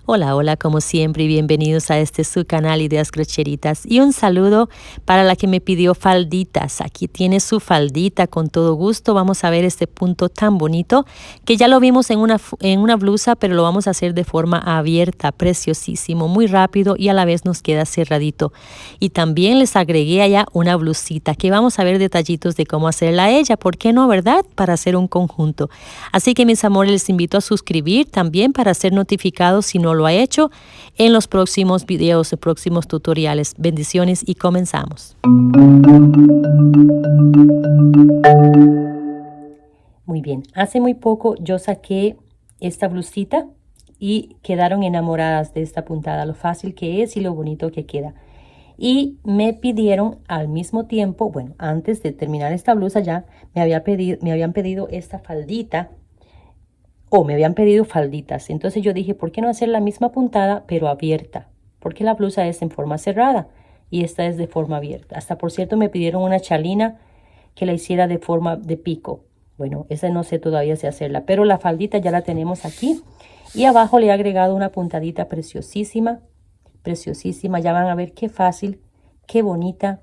Hola, hola, como siempre, y bienvenidos a este su canal Ideas Crocheritas. Y un saludo para la que me pidió falditas. Aquí tiene su faldita con todo gusto. Vamos a ver este punto tan bonito que ya lo vimos en una blusa, pero lo vamos a hacer de forma abierta, preciosísimo, muy rápido y a la vez nos queda cerradito. Y también les agregué allá una blusita que vamos a ver detallitos de cómo hacerla a ella. ¿Por qué no, verdad? Para hacer un conjunto. Así que mis amores, les invito a suscribir también para ser notificados si no lo ha hecho en los próximos videos, los próximos tutoriales. Bendiciones y comenzamos. Muy bien, hace muy poco yo saqué esta blusita y quedaron enamoradas de esta puntada, lo fácil que es y lo bonito que queda. Y me pidieron al mismo tiempo, bueno, antes de terminar esta blusa ya me habían pedido esta faldita. O me habían pedido falditas. Entonces yo dije, ¿por qué no hacer la misma puntada pero abierta? Porque la blusa es en forma cerrada y esta es de forma abierta. Hasta por cierto me pidieron una chalina que la hiciera de forma de pico. Bueno, esa no sé todavía si hacerla, pero la faldita ya la tenemos aquí. Y abajo le he agregado una puntadita preciosísima, preciosísima. Ya van a ver qué fácil, qué bonita.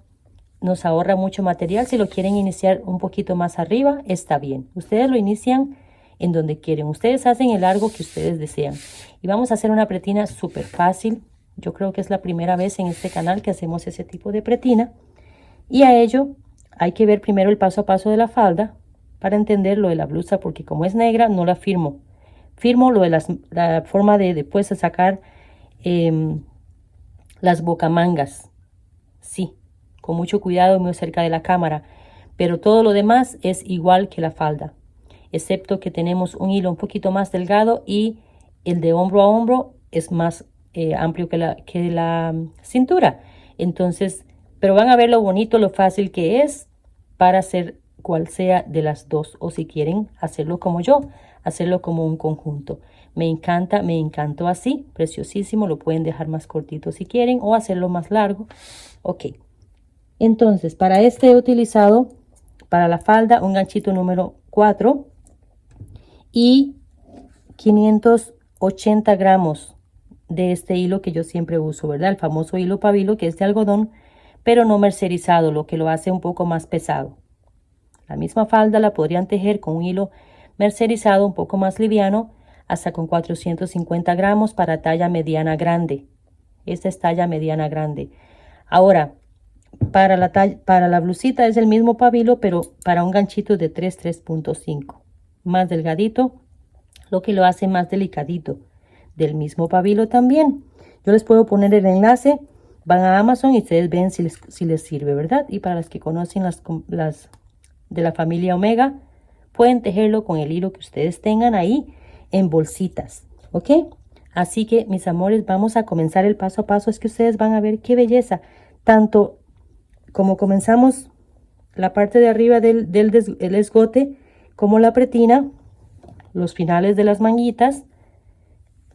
Nos ahorra mucho material. Si lo quieren iniciar un poquito más arriba, está bien. Ustedes lo inician en donde quieren. Ustedes hacen el largo que ustedes desean. Y vamos a hacer una pretina súper fácil. Yo creo que es la primera vez en este canal que hacemos ese tipo de pretina. Y a ello hay que ver primero el paso a paso de la falda para entender lo de la blusa, porque como es negra no la firmo. Firmo lo de la forma de después de sacar las bocamangas. Sí, con mucho cuidado, muy cerca de la cámara. Pero todo lo demás es igual que la falda, excepto que tenemos un hilo un poquito más delgado y el de hombro a hombro es más amplio que la cintura. Entonces, pero van a ver lo bonito, lo fácil que es para hacer cual sea de las dos, o si quieren hacerlo como yo, hacerlo como un conjunto. Me encanta, me encantó así, preciosísimo. Lo pueden dejar más cortito si quieren o hacerlo más largo. Ok, entonces para este he utilizado para la falda un ganchito número 4 y 580 gramos de este hilo que yo siempre uso, ¿verdad? El famoso hilo pabilo, que es de algodón, pero no mercerizado, lo que lo hace un poco más pesado. La misma falda la podrían tejer con un hilo mercerizado un poco más liviano, hasta con 450 gramos para talla mediana grande. Esta es talla mediana grande. Ahora, para la blusita es el mismo pabilo, pero para un ganchito de 3.5, más delgadito, lo que lo hace más delicadito. Del mismo pabilo también. Yo les puedo poner el enlace, van a Amazon y ustedes ven si les sirve, ¿verdad? Y para las que conocen las de la familia Omega, pueden tejerlo con el hilo que ustedes tengan ahí en bolsitas, ¿ok? Así que, mis amores, vamos a comenzar el paso a paso. Es que ustedes van a ver qué belleza. Tanto como comenzamos la parte de arriba del escote, como la pretina, los finales de las manguitas,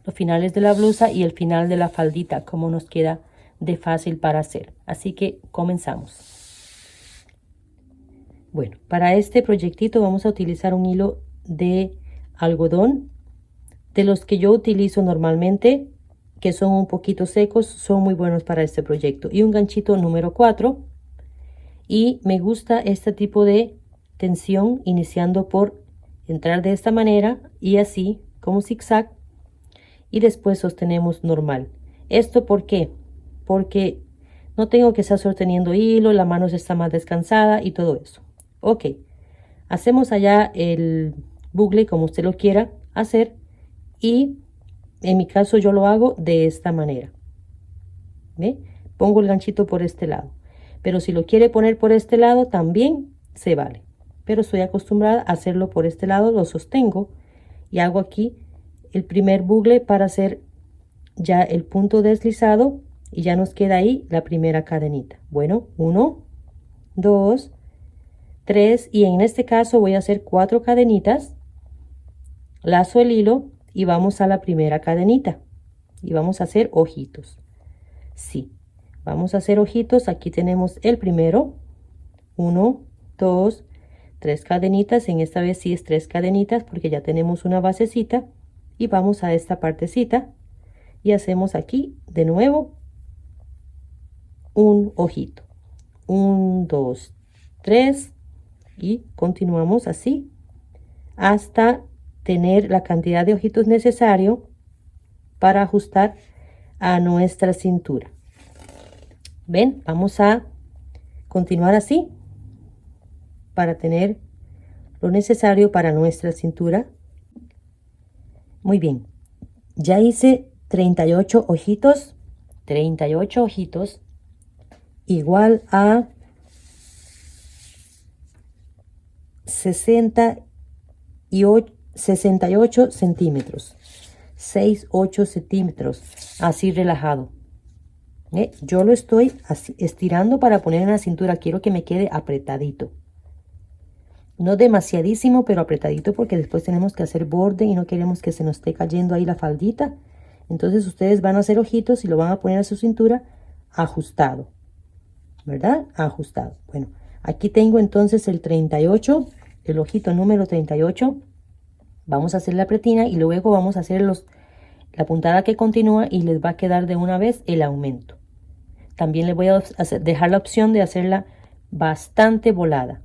los finales de la blusa y el final de la faldita, como nos queda de fácil para hacer. Así que comenzamos. Bueno, para este proyectito vamos a utilizar un hilo de algodón, de los que yo utilizo normalmente, que son un poquito secos, son muy buenos para este proyecto. Y un ganchito número 4. Y me gusta este tipo de tensión, iniciando por entrar de esta manera y así como zigzag, y después sostenemos normal. ¿Esto por qué? Porque no tengo que estar sosteniendo hilo, la mano está más descansada y todo eso. Ok, hacemos allá el bucle como usted lo quiera hacer, y en mi caso yo lo hago de esta manera. ¿Ve? Pongo el ganchito por este lado, pero si lo quiere poner por este lado también se vale, pero estoy acostumbrada a hacerlo por este lado. Lo sostengo y hago aquí el primer bucle para hacer ya el punto deslizado y ya nos queda ahí la primera cadenita. Bueno, 1, 2, 3 y en este caso voy a hacer 4 cadenitas. Lazo el hilo y vamos a la primera cadenita y vamos a hacer ojitos. Sí, vamos a hacer ojitos. Aquí tenemos el primero, 1, 2, 3 cadenitas. En esta vez sí es 3 cadenitas porque ya tenemos una basecita, y vamos a esta partecita y hacemos aquí de nuevo un ojito. 1, 2, 3 y continuamos así hasta tener la cantidad de ojitos necesario para ajustar a nuestra cintura. ¿Ven? Vamos a continuar así para tener lo necesario para nuestra cintura. Muy bien. Ya hice 38 ojitos. 38 ojitos igual a 68 centímetros. 6-8 centímetros. Así relajado. Yo lo estoy así, estirando para poner en la cintura. Quiero que me quede apretadito. No demasiadísimo, pero apretadito porque después tenemos que hacer borde y no queremos que se nos esté cayendo ahí la faldita. Entonces ustedes van a hacer ojitos y lo van a poner a su cintura ajustado. ¿Verdad? Ajustado. Bueno, aquí tengo entonces el 38, el ojito número 38. Vamos a hacer la pretina y luego vamos a hacer la puntada que continúa y les va a quedar de una vez el aumento. También les voy a dejar la opción de hacerla bastante volada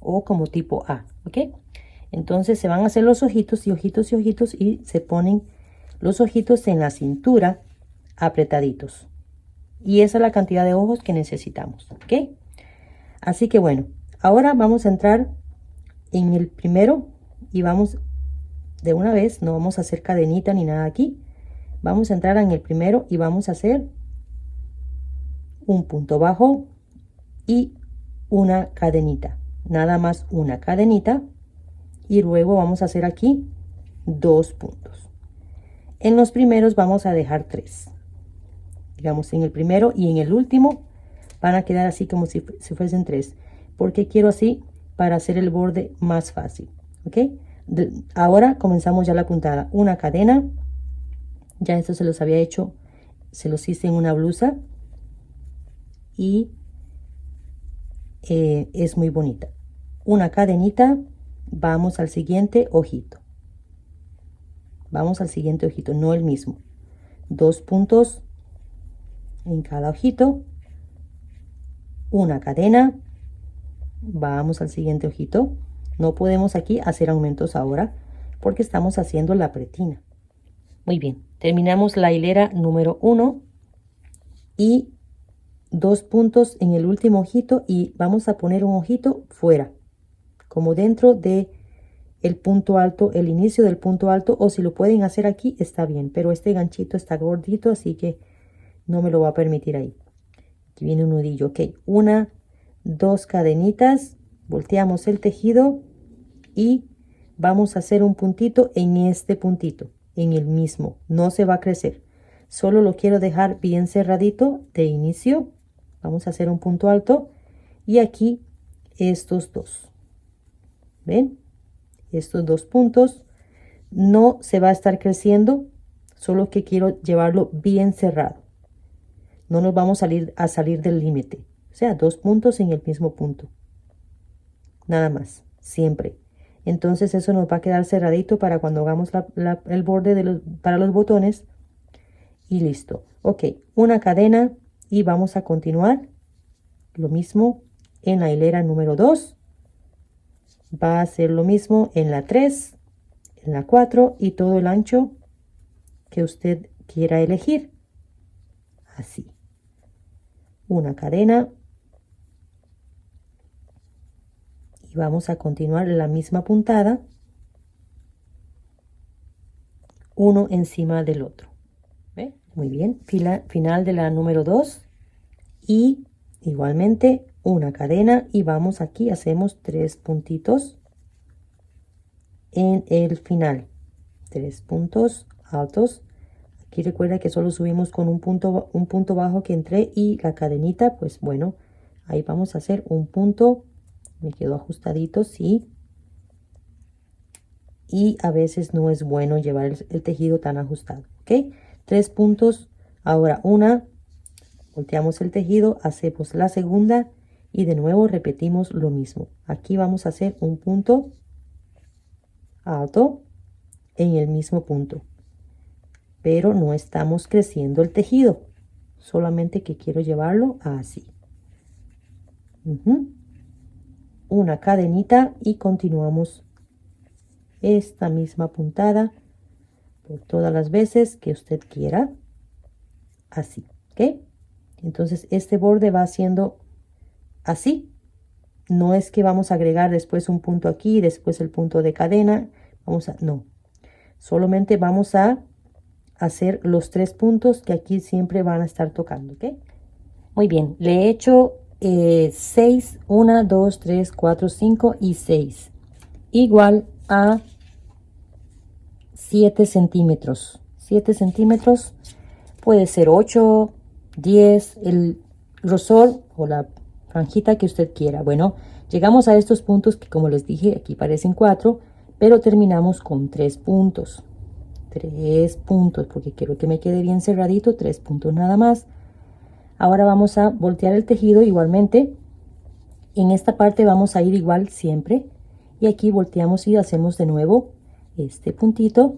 o como tipo A, ¿ok? Entonces se van a hacer los ojitos y ojitos y ojitos y se ponen los ojitos en la cintura apretaditos. Y esa es la cantidad de ojos que necesitamos, ¿ok? Así que bueno, ahora vamos a entrar en el primero y vamos de una vez, no vamos a hacer cadenita ni nada aquí. Vamos a entrar en el primero y vamos a hacer un punto bajo y una cadenita. Nada más una cadenita y luego vamos a hacer aquí 2 puntos. En los primeros vamos a dejar 3. Digamos en el primero y en el último van a quedar así como si fuesen 3. Porque quiero así para hacer el borde más fácil. ¿Ok? Ahora comenzamos ya la puntada. Una cadena. Ya esto se los había hecho. Se los hice en una blusa. Y es muy bonita. Una cadenita. Vamos al siguiente ojito. Vamos al siguiente ojito, no el mismo. 2 puntos en cada ojito. Una cadena. Vamos al siguiente ojito. No podemos aquí hacer aumentos ahora porque estamos haciendo la pretina. Muy bien, terminamos la hilera número 1 y 2 puntos en el último ojito y vamos a poner un ojito fuera, como dentro de el punto alto, el inicio del punto alto, o si lo pueden hacer aquí está bien, pero este ganchito está gordito, así que no me lo va a permitir ahí. Aquí viene un nudillo, ok, 1, 2 cadenitas, volteamos el tejido y vamos a hacer un puntito en este puntito, en el mismo, no se va a crecer, solo lo quiero dejar bien cerradito de inicio. Vamos a hacer un punto alto y aquí estos dos, ¿ven? Estos 2 puntos no se va a estar creciendo, solo que quiero llevarlo bien cerrado. No nos vamos a salir del límite, o sea, 2 puntos en el mismo punto. Nada más, siempre. Entonces eso nos va a quedar cerradito para cuando hagamos el borde para los botones. Y listo. Ok, una cadena y vamos a continuar. Lo mismo en la hilera número 2. Va a ser lo mismo en la 3, en la 4 y todo el ancho que usted quiera elegir. Así. Una cadena. Y vamos a continuar la misma puntada. Uno encima del otro. ¿Ve? Muy bien. Final de la número 2. Y igualmente una cadena. Y vamos aquí, hacemos 3 puntitos en el final. 3 puntos altos. Aquí recuerda que solo subimos con un punto bajo que entré y la cadenita, pues bueno, ahí vamos a hacer un punto. Me quedó ajustadito, sí. Y a veces no es bueno llevar el tejido tan ajustado, ¿ok? 3 puntos. Ahora una, volteamos el tejido, hacemos la segunda y de nuevo repetimos lo mismo. Aquí vamos a hacer un punto alto en el mismo punto. pero no estamos creciendo el tejido, solamente que quiero llevarlo así. Una cadenita y continuamos esta misma puntada por todas las veces que usted quiera, así, ¿ok? Entonces este borde va haciendo así. No es que vamos a agregar después un punto aquí, después el punto de cadena, no, solamente vamos a hacer los 3 puntos que aquí siempre van a estar tocando, ¿ok? Muy bien, le he hecho 6, 1, 2, 3, 4, 5 y 6, igual a 7 centímetros. 7 centímetros, puede ser 8, 10, el grosor o la franjita que usted quiera. Bueno, llegamos a estos puntos que, como les dije, aquí parecen 4, pero terminamos con 3 puntos. 3 puntos, porque quiero que me quede bien cerradito, 3 puntos nada más. Ahora vamos a voltear el tejido igualmente. En esta parte vamos a ir igual siempre. Y aquí volteamos y hacemos de nuevo este puntito.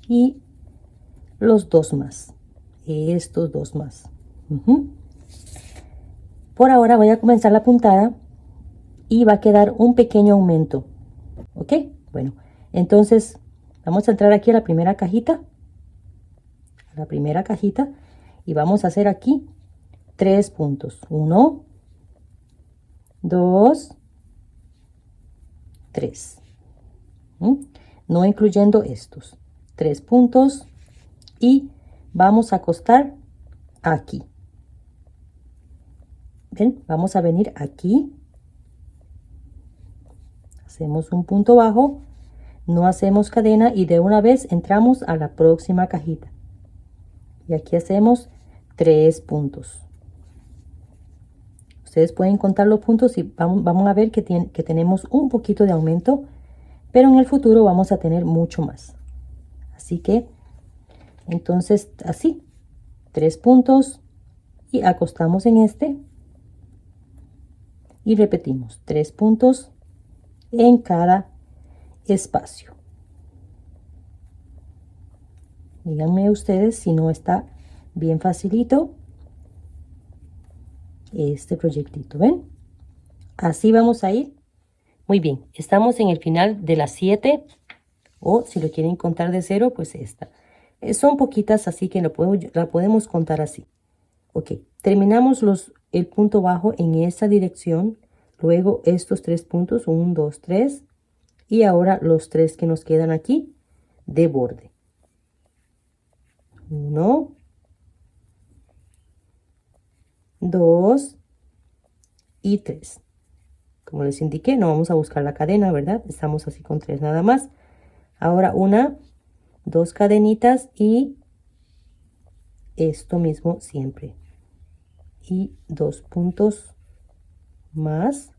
Y los 2 más. Estos 2 más. Por ahora voy a comenzar la puntada. Y va a quedar un pequeño aumento. ¿Ok? Bueno, entonces vamos a entrar aquí a la primera cajita. Y vamos a hacer aquí 3 puntos. 1, 2, 3. No incluyendo estos. 3 puntos. Y vamos a acostar aquí. ¿Ven? Vamos a venir aquí. Hacemos un punto bajo. No hacemos cadena y de una vez entramos a la próxima cajita. Y aquí hacemos 3 puntos. Ustedes pueden contar los puntos y vamos a ver que tenemos un poquito de aumento, pero en el futuro vamos a tener mucho más. Así que, entonces, así, 3 puntos y acostamos en este y repetimos 3 puntos en cada espacio. Díganme ustedes si no está bien facilito este proyectito, ¿ven? Así vamos a ir. Muy bien, estamos en el final de las 7, o si lo quieren contar de 0, pues esta. Son poquitas, así que la podemos contar así. Ok, terminamos el punto bajo en esta dirección, luego estos 3 puntos, 1, 2, 3, y ahora los 3 que nos quedan aquí de borde. 1, 2 y 3. Como les indiqué, no vamos a buscar la cadena, ¿verdad? Estamos así con 3 nada más. Ahora 1, 2 cadenitas y esto mismo siempre. Y 2 puntos más.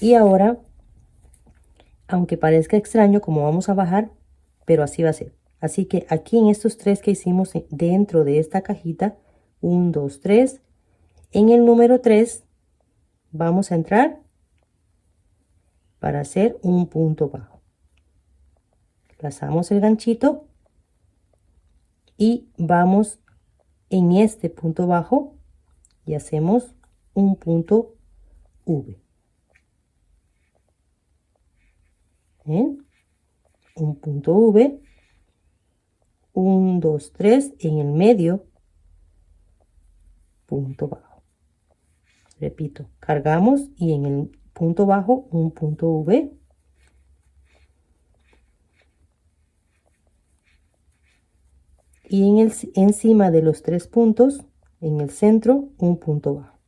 Y ahora, aunque parezca extraño como vamos a bajar, pero así va a ser. Así que aquí en estos 3 que hicimos dentro de esta cajita, 1, 2, 3, en el número 3 vamos a entrar para hacer un punto bajo. Lazamos el ganchito y vamos en este punto bajo y hacemos un punto V. ¿Ven? Un punto V, 1, 2, 3, en el medio, punto bajo. Repito, cargamos y en el punto bajo un punto V. Y encima de los 3 puntos, en el centro, un punto bajo.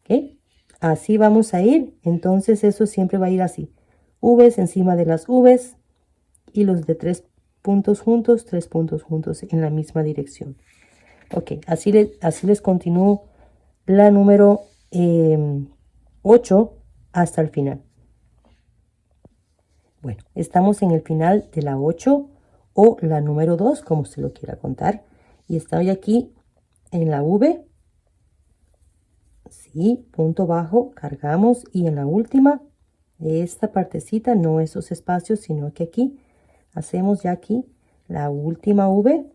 ¿Ok? Así vamos a ir. Entonces eso siempre va a ir así. V's encima de las V's y los de 3 puntos juntos, 3 puntos juntos en la misma dirección. Ok, así les continúo la número 8 hasta el final. Bueno, estamos en el final de la 8 o la número 2, como usted lo quiera contar. Y estoy aquí en la V. Sí, punto bajo, cargamos y en la última esta partecita, no esos espacios, sino que aquí hacemos ya aquí la última V,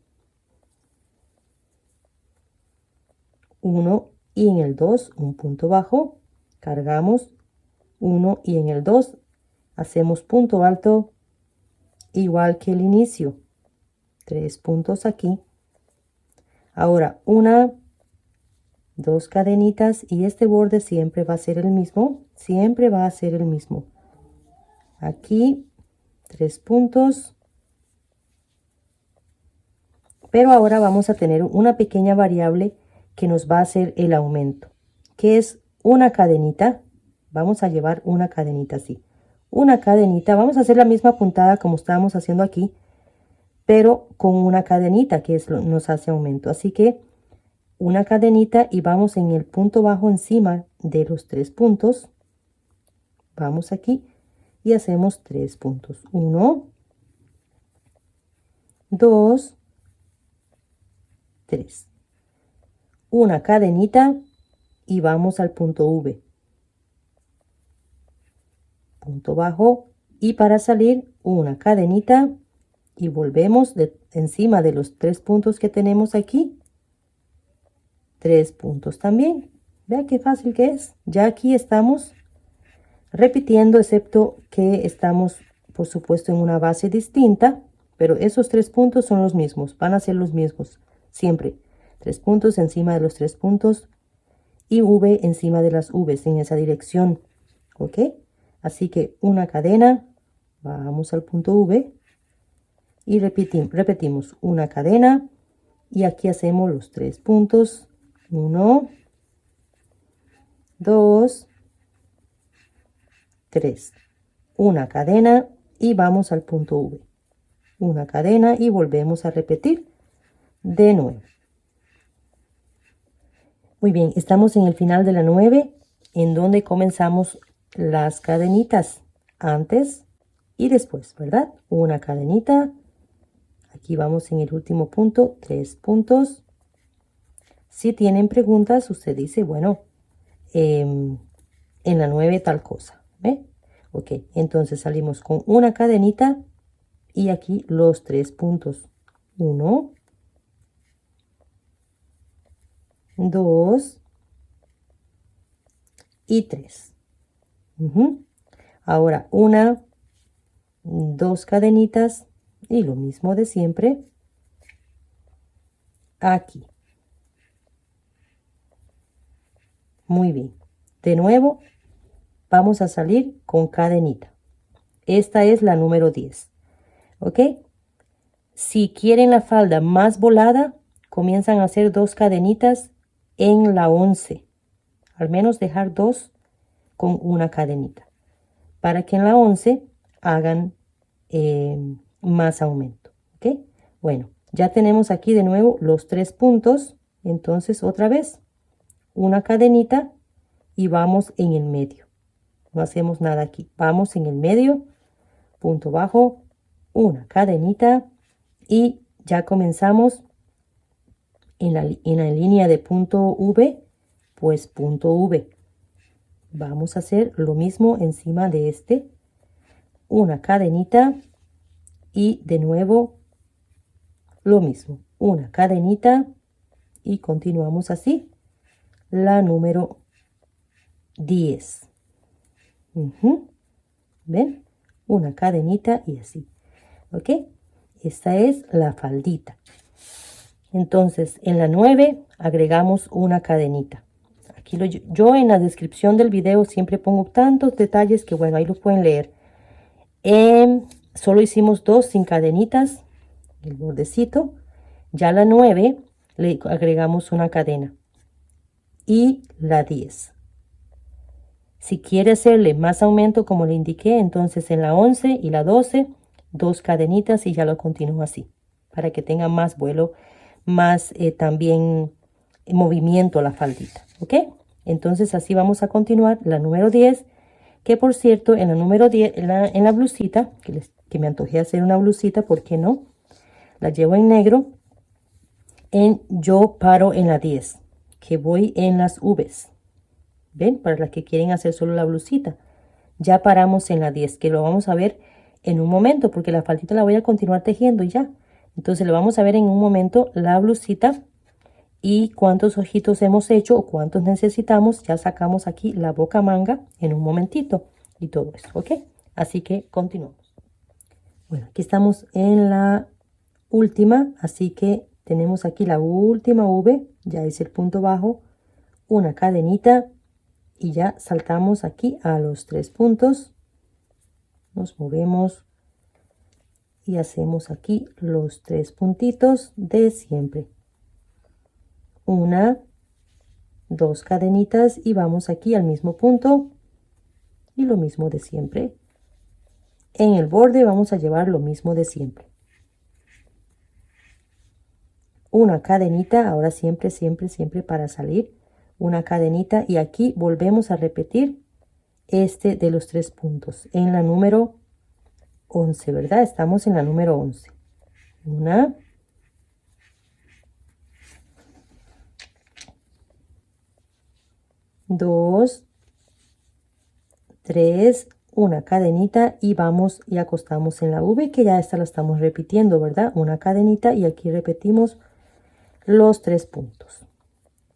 1 y en el 2 un punto bajo, cargamos 1 y en el 2 hacemos punto alto igual que el inicio, 3 puntos aquí. Ahora una, dos cadenitas y este borde siempre va a ser el mismo, siempre va a ser el mismo. Aquí 3 puntos, pero ahora vamos a tener una pequeña variable que nos va a hacer el aumento, que es una cadenita. Vamos a llevar una cadenita así, una cadenita. Vamos a hacer la misma puntada como estábamos haciendo aquí, pero con una cadenita que nos hace aumento. Así que una cadenita y vamos en el punto bajo encima de los 3 puntos. Vamos aquí y hacemos 3 puntos. 1, 2, 3. Una cadenita y vamos al punto V. Punto bajo y para salir una cadenita y volvemos encima de los 3 puntos que tenemos aquí. 3 puntos también. Vea qué fácil que es. Ya aquí estamos repitiendo, excepto que estamos, por supuesto, en una base distinta, pero esos 3 puntos son los mismos, van a ser los mismos siempre. 3 puntos encima de los 3 puntos y V encima de las V's en esa dirección, ¿ok? Así que una cadena, vamos al punto V y repetimos una cadena y aquí hacemos los 3 puntos. 1, 2, 3. Una cadena y vamos al punto V. Una cadena y volvemos a repetir de nuevo. Muy bien, estamos en el final de la 9, en donde comenzamos las cadenitas antes y después, ¿verdad? Una cadenita. Aquí vamos en el último punto, 3 puntos. Si tienen preguntas, usted dice, bueno, en la 9 tal cosa, ¿ve? Ok, entonces salimos con una cadenita y aquí los 3 puntos. 1, 2 y 3. Ahora una, dos cadenitas y lo mismo de siempre aquí. Muy bien. De nuevo vamos a salir con cadenita. Esta es la número 10. ¿Ok? Si quieren la falda más volada, comienzan a hacer 2 cadenitas en la 11. Al menos dejar 2 con una cadenita. Para que en la 11 hagan más aumento. ¿Ok? Bueno, ya tenemos aquí de nuevo los 3 puntos. Entonces otra vez una cadenita y vamos en el medio. No hacemos nada aquí. Vamos en el medio, punto bajo, una cadenita y ya comenzamos en la línea de punto V, pues punto V. Vamos a hacer lo mismo encima de este, una cadenita y de nuevo lo mismo, una cadenita y continuamos así, la número 10. ¿Ven? Una cadenita y así, ¿ok? Esta es la faldita. Entonces, en la 9 agregamos una cadenita. Aquí yo en la descripción del video siempre pongo tantos detalles que bueno, ahí lo pueden leer. Solo hicimos 2 sin cadenitas, el bordecito. Ya la 9 le agregamos una cadena y la 10. Si quiere hacerle más aumento como le indiqué, entonces en la 11 y la 12, 2 cadenitas y ya lo continúo así, para que tenga más vuelo, más también movimiento la faldita, ¿ok? Entonces así vamos a continuar la número 10, que por cierto en la número 10, en la blusita, que me antojé hacer una blusita, ¿por qué no? La llevo en negro, yo paro en la 10, que voy en las V's. ¿Ven? Para las que quieren hacer solo la blusita. ya paramos en la 10, que lo vamos a ver en un momento, porque la faldita la voy a continuar tejiendo y ya. Entonces lo vamos a ver en un momento la blusita y cuántos ojitos hemos hecho o cuántos necesitamos. Ya sacamos aquí la boca manga en un momentito y todo eso, ¿ok? Así que continuamos. Bueno, aquí estamos en la última, así que tenemos aquí la última V, ya hice el punto bajo, una cadenita y ya saltamos aquí a los 3 puntos. Nos movemos y hacemos aquí los 3 puntitos de siempre. Una, 2 cadenitas y vamos aquí al mismo punto y lo mismo de siempre. En el borde vamos a llevar lo mismo de siempre. Una cadenita, ahora siempre, siempre, siempre para salir. Una cadenita y aquí volvemos a repetir este de los 3 puntos en la número 11, ¿verdad? Estamos en la número 11. Una, dos, tres, una cadenita y vamos y acostamos en la V, que ya esta la estamos repitiendo, ¿verdad? Una cadenita y aquí repetimos los 3 puntos.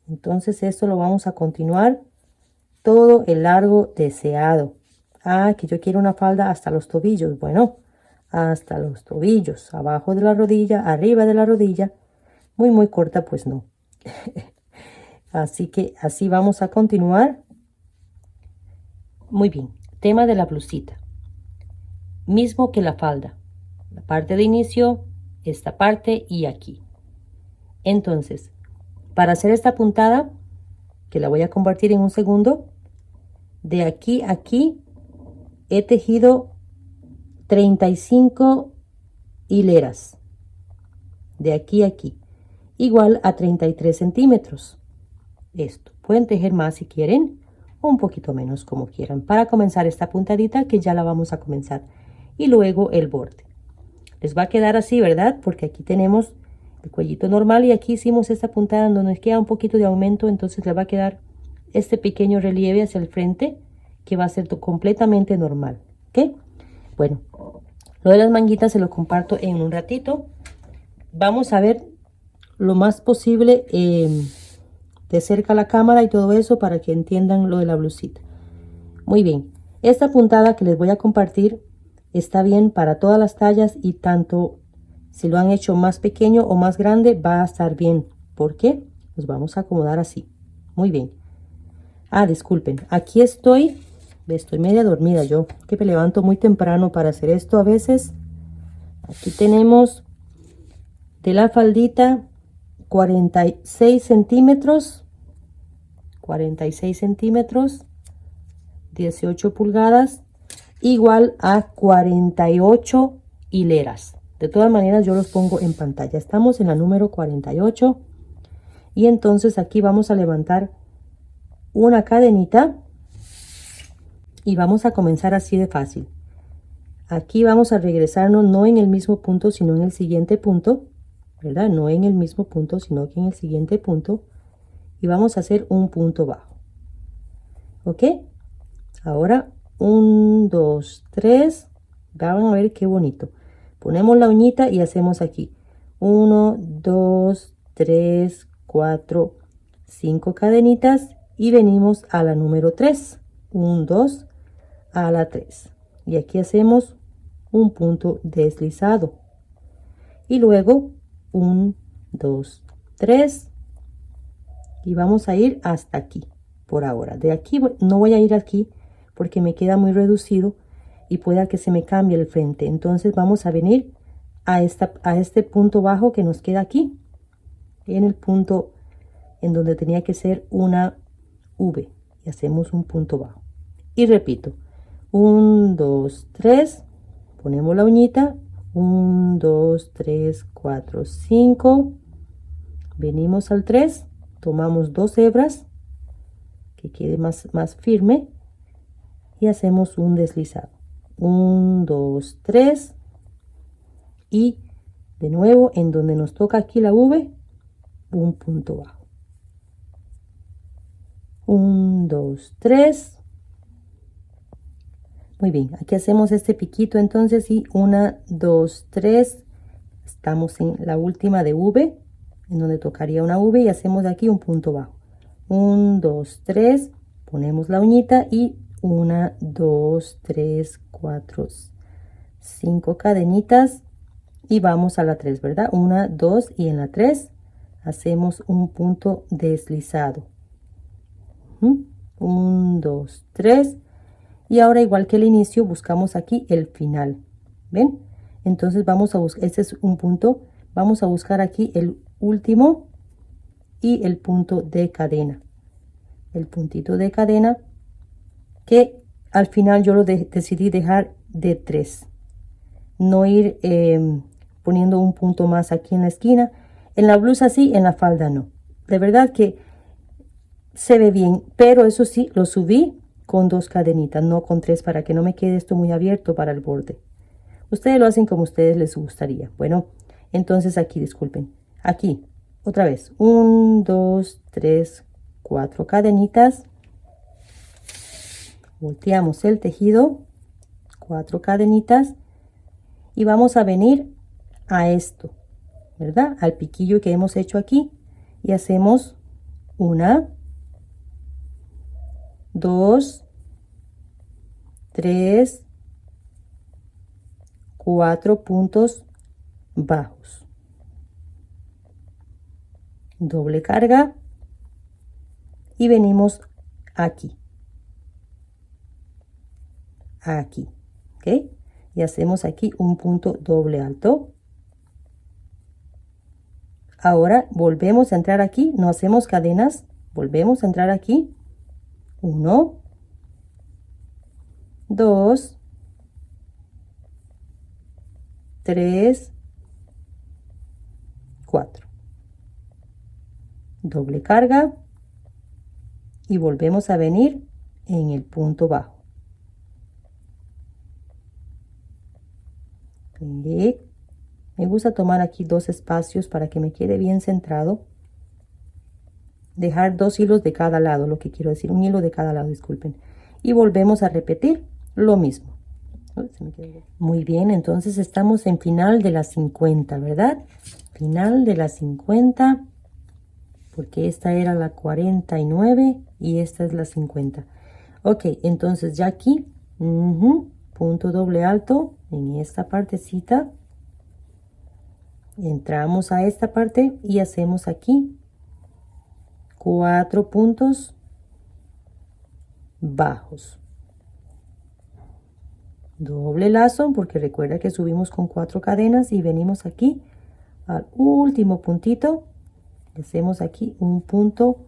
Entonces esto lo vamos a continuar todo el largo deseado. Ah, que yo quiero una falda hasta los tobillos. Bueno, hasta los tobillos, abajo de la rodilla, arriba de la rodilla. Muy, muy corta, pues no. Así que así vamos a continuar. Muy bien, tema de la blusita. Mismo que la falda. La parte de inicio, esta parte y aquí. Entonces, para hacer esta puntada, que la voy a convertir en un segundo, de aquí a aquí he tejido 35 hileras. De aquí a aquí. Igual a 33 centímetros. Esto. Pueden tejer más si quieren o un poquito menos como quieran para comenzar esta puntadita que ya la vamos a comenzar. Y luego el borde. Les va a quedar así, ¿verdad? Porque aquí tenemos el cuellito normal y aquí hicimos esta puntada donde nos queda un poquito de aumento, entonces le va a quedar este pequeño relieve hacia el frente que va a ser completamente normal, ¿ok? Bueno, lo de las manguitas se lo comparto en un ratito. Vamos a ver lo más posible de cerca la cámara y todo eso para que entiendan lo de la blusita. Muy bien, esta puntada que les voy a compartir está bien para todas las tallas y tanto si lo han hecho más pequeño o más grande va a estar bien. ¿Por qué? Los vamos a acomodar así. Muy bien. Ah, disculpen, aquí estoy media dormida yo, que me levanto muy temprano para hacer esto a veces. Aquí tenemos de la faldita 46 centímetros, 46 centímetros, 18 pulgadas, igual a 48 hileras. De todas maneras yo los pongo en pantalla. Estamos en la número 48 y entonces aquí vamos a levantar una cadenita y vamos a comenzar así de fácil. Aquí vamos a regresarnos no en el mismo punto sino en el siguiente punto, ¿verdad? No en el mismo punto sino que en el siguiente punto y vamos a hacer un punto bajo. ¿Ok? Ahora 1, 2, 3. Van a ver qué bonito. Ponemos la uñita y hacemos aquí 1, 2, 3, 4, 5 cadenitas y venimos a la número 3. 1, 2, a la 3. Y aquí hacemos un punto deslizado. Y luego 1, 2, 3. Y vamos a ir hasta aquí por ahora. De aquí no voy a ir aquí porque me queda muy reducido y pueda que se me cambie el frente. Entonces vamos a venir a este punto bajo que nos queda aquí, en el punto en donde tenía que ser una V, y hacemos un punto bajo. Y repito, 1, 2, 3, ponemos la uñita, 1, 2, 3, 4, 5, venimos al 3, tomamos 2 hebras, que quede más firme, y hacemos un deslizado. 1, 2, 3 y de nuevo en donde nos toca aquí la V, un punto bajo. 1, 2, 3. Muy bien, aquí hacemos este piquito entonces y 1, 2, 3. Estamos en la última de V, en donde tocaría una V y hacemos aquí un punto bajo. 1, 2, 3, ponemos la uñita y 1, 2, 3, 4, 5 cadenitas y vamos a la 3, ¿verdad? 1, 2 y en la 3 hacemos un punto deslizado. 1, 2, 3 y ahora igual que el inicio buscamos aquí el final. ¿Ven? Entonces vamos a buscar, este es un punto, vamos a buscar aquí el último y el punto de cadena. El puntito de cadena que al final yo lo decidí dejar de 3. No ir poniendo un punto más aquí en la esquina. En la blusa sí, en la falda no. De verdad que se ve bien, pero eso sí, lo subí con 2 cadenitas, no con 3, para que no me quede esto muy abierto para el borde. Ustedes lo hacen como ustedes les gustaría. Bueno, entonces aquí, disculpen. Aquí, otra vez. 1, 2, 3, 4 cadenitas. Volteamos el tejido. 4 cadenitas. Y vamos a venir a esto, ¿verdad? Al piquillo que hemos hecho aquí. Y hacemos 1, 2, 3, 4 puntos bajos. Doble carga y venimos aquí. Aquí, ¿ok? Y hacemos aquí un punto doble alto. Ahora volvemos a entrar aquí, no hacemos cadenas, volvemos a entrar aquí. 1, 2, 3, 4. Doble carga y volvemos a venir en el punto bajo. Me gusta tomar aquí 2 espacios para que me quede bien centrado. Dejar 2 hilos de cada lado, lo que quiero decir, un hilo de cada lado, disculpen. Y volvemos a repetir lo mismo. Muy bien, entonces estamos en final de la 50, ¿verdad? Final de la 50, porque esta era la 49 y esta es la 50. Ok, entonces ya aquí, punto doble alto en esta partecita. Entramos a esta parte y hacemos aquí 4 puntos bajos. Doble lazo, porque recuerda que subimos con 4 cadenas y venimos aquí al último puntito. Hacemos aquí un punto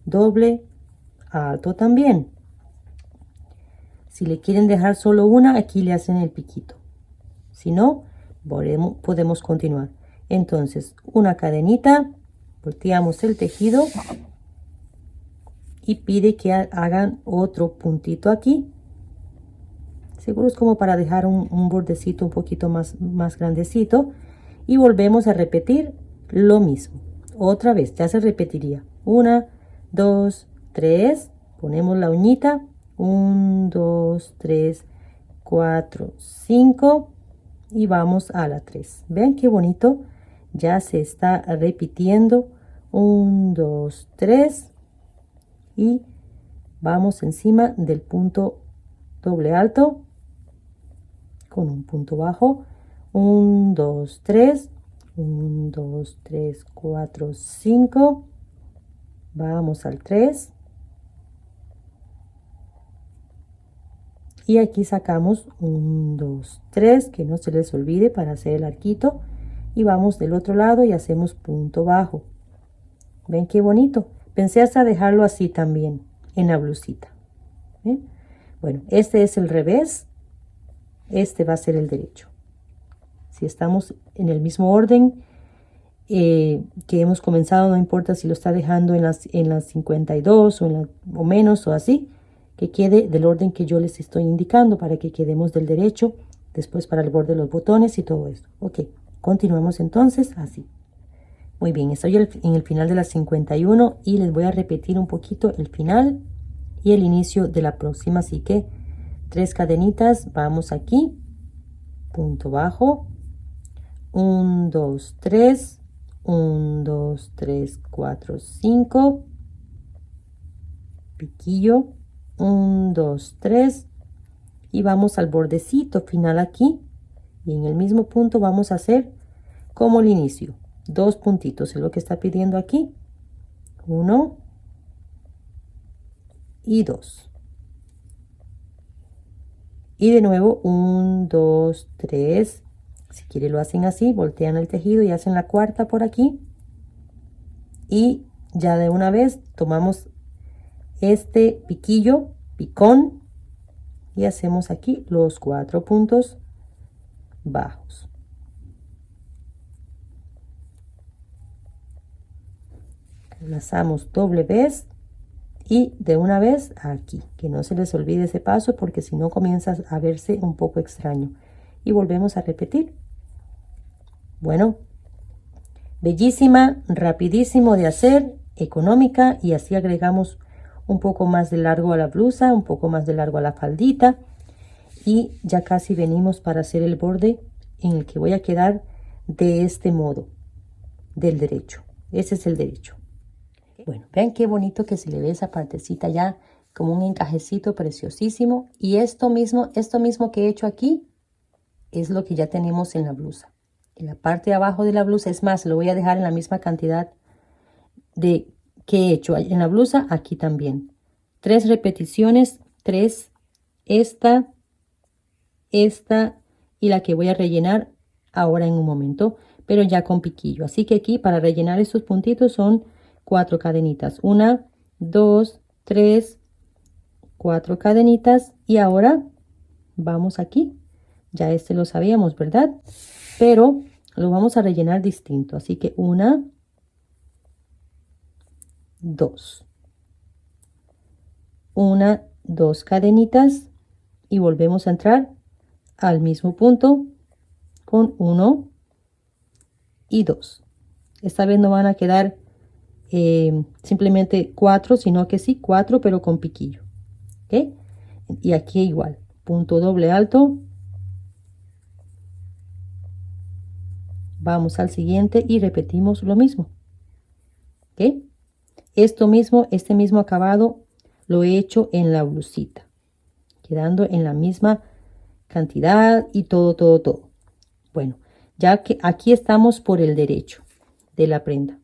doble alto también. Si le quieren dejar solo una, aquí le hacen el piquito. Si no, podemos continuar. Entonces, una cadenita, volteamos el tejido y pide que hagan otro puntito aquí. Seguro es como para dejar un bordecito un poquito más grandecito. Y volvemos a repetir lo mismo. Otra vez, ya se repetiría. 1, 2, 3. Ponemos la uñita. 1, 2, 3, 4, 5. Y vamos a la 3. Vean qué bonito. Ya se está repitiendo. 1, 2, 3. Y vamos encima del punto doble alto con un punto bajo. 1, 2, 3. 1, 2, 3, 4, 5. Vamos al 3. Y aquí sacamos 1, 2, 3, que no se les olvide para hacer el arquito. Y vamos del otro lado y hacemos punto bajo. ¿Ven qué bonito? Pensé hasta dejarlo así también en la blusita. ¿Ven? Bueno, este es el revés. Este va a ser el derecho. Si estamos en el mismo orden que hemos comenzado, no importa si lo está dejando en las 52 o menos o así, que quede del orden que yo les estoy indicando para que quedemos del derecho, después para el borde de los botones y todo esto. Ok, continuemos entonces así. Muy bien, estoy en el final de las 51 y les voy a repetir un poquito el final y el inicio de la próxima, así que 3 cadenitas, vamos aquí, punto bajo, 1, 2, 3, 1, 2, 3, 4, 5, piquillo, 1, 2, 3, y vamos al bordecito final aquí, y en el mismo punto vamos a hacer como el inicio, 2 puntitos, es lo que está pidiendo aquí, 1 y 2. Y de nuevo, 1, 2, 3. Si quiere lo hacen así, voltean el tejido y hacen la cuarta por aquí. Y ya de una vez tomamos este piquillo, picón, y hacemos aquí los 4 puntos bajos. Enlazamos doble vez y de una vez aquí, que no se les olvide ese paso porque si no comienza a verse un poco extraño. Y volvemos a repetir. Bueno, bellísima, rapidísimo de hacer, económica, y así agregamos un poco más de largo a la blusa, un poco más de largo a la faldita, y ya casi venimos para hacer el borde en el que voy a quedar de este modo, del derecho. Ese es el derecho. Bueno, vean qué bonito que se le ve esa partecita ya como un encajecito preciosísimo, y esto mismo que he hecho aquí es lo que ya tenemos en la blusa. En la parte de abajo de la blusa, es más, lo voy a dejar en la misma cantidad de que he hecho en la blusa, aquí también. 3 repeticiones, 3, esta y la que voy a rellenar ahora en un momento, pero ya con piquillo. Así que aquí para rellenar estos puntitos son 4 cadenitas. 1, 2, 3, 4 cadenitas, y ahora vamos aquí. Ya este lo sabíamos, ¿verdad? Pero lo vamos a rellenar distinto. Así que 1, 2. 1, 2 cadenitas y volvemos a entrar al mismo punto con 1 y 2. Esta vez no van a quedar simplemente 4, sino que sí 4, pero con piquillo. ¿Ok? Y aquí igual, punto doble alto. Vamos al siguiente y repetimos lo mismo. ¿Ok? Esto mismo, este mismo acabado lo he hecho en la blusita, quedando en la misma cantidad y todo. Bueno, ya que aquí estamos por el derecho de la prenda.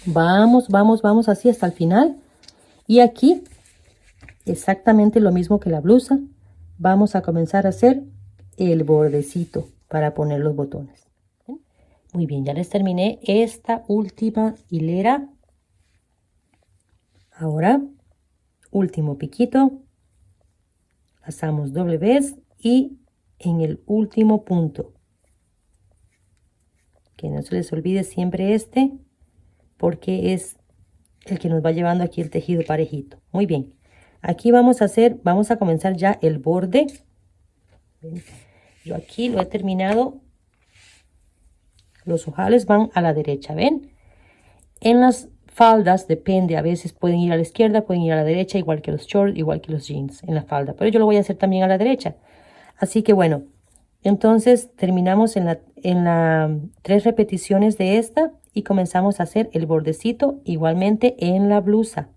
Vamos así hasta el final. Y aquí, exactamente lo mismo que la blusa, vamos a comenzar a hacer el bordecito para poner los botones. Muy bien, ya les terminé esta última hilera. Ahora, último piquito, pasamos doble vez y en el último punto, que no se les olvide siempre este, porque es el que nos va llevando aquí el tejido parejito. Muy bien, aquí vamos a comenzar ya el borde. ¿Ven? Yo aquí lo he terminado, los ojales van a la derecha, ¿ven? En las faldas depende, a veces pueden ir a la izquierda, pueden ir a la derecha, igual que los shorts, igual que los jeans en la falda, pero yo lo voy a hacer también a la derecha. Así que bueno, entonces terminamos en la 3 repeticiones de esta y comenzamos a hacer el bordecito igualmente en la blusa.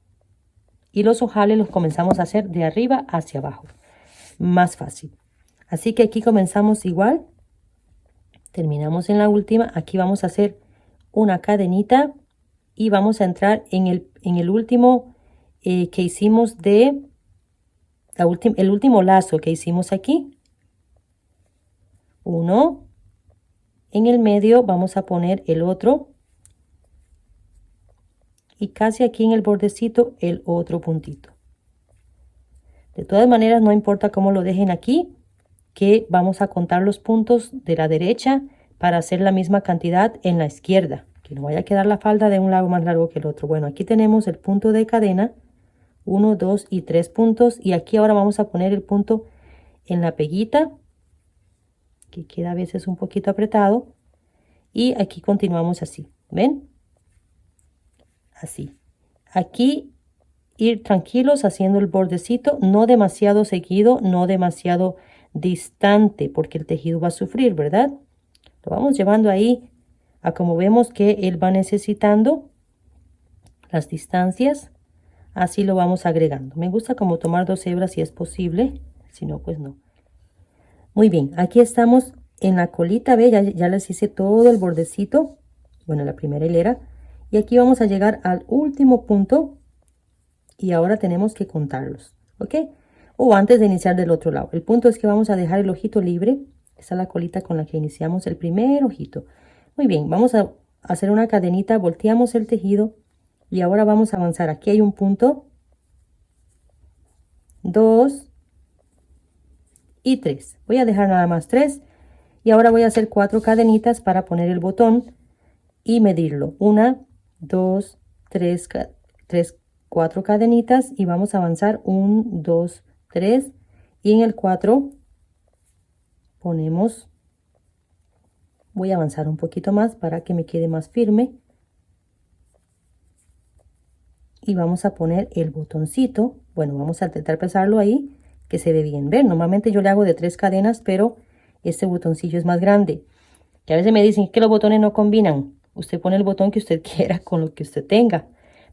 Y los ojales los comenzamos a hacer de arriba hacia abajo. Más fácil. Así que aquí comenzamos igual. Terminamos en la última. Aquí vamos a hacer una cadenita y vamos a entrar en el último que hicimos el último lazo que hicimos aquí. Uno, en el medio vamos a poner el otro y casi aquí en el bordecito el otro puntito. De todas maneras, no importa cómo lo dejen aquí, que vamos a contar los puntos de la derecha para hacer la misma cantidad en la izquierda, que no vaya a quedar la falda de un lado más largo que el otro. Bueno, aquí tenemos el punto de cadena, 1, 2 y 3 puntos, y aquí ahora vamos a poner el punto en la peguita, que queda a veces un poquito apretado, y aquí continuamos así, ¿ven? Así. Aquí ir tranquilos haciendo el bordecito, no demasiado seguido, no demasiado distante, porque el tejido va a sufrir, ¿verdad? Lo vamos llevando ahí a como vemos que él va necesitando las distancias. Así lo vamos agregando. Me gusta como tomar 2 hebras si es posible, si no, pues no. Muy bien, aquí estamos en la colita, ve, ya les hice todo el bordecito, bueno, la primera hilera. Y aquí vamos a llegar al último punto y ahora tenemos que contarlos, ¿ok? O antes de iniciar del otro lado. El punto es que vamos a dejar el ojito libre. Esta es la colita con la que iniciamos el primer ojito. Muy bien, vamos a hacer una cadenita, volteamos el tejido y ahora vamos a avanzar. Aquí hay un punto, 2 y 3. Voy a dejar nada más 3 y ahora voy a hacer 4 cadenitas para poner el botón y medirlo. 1, 2, 3, 4 cadenitas y vamos a avanzar 1, 2, 3 y en el 4 ponemos, voy a avanzar un poquito más para que me quede más firme y vamos a poner el botoncito. Bueno, vamos a intentar pesarlo ahí que se ve bien. Ven, normalmente yo le hago de 3 cadenas, pero este botoncillo es más grande. Que a veces me dicen que los botones no combinan. Usted pone el botón que usted quiera con lo que usted tenga.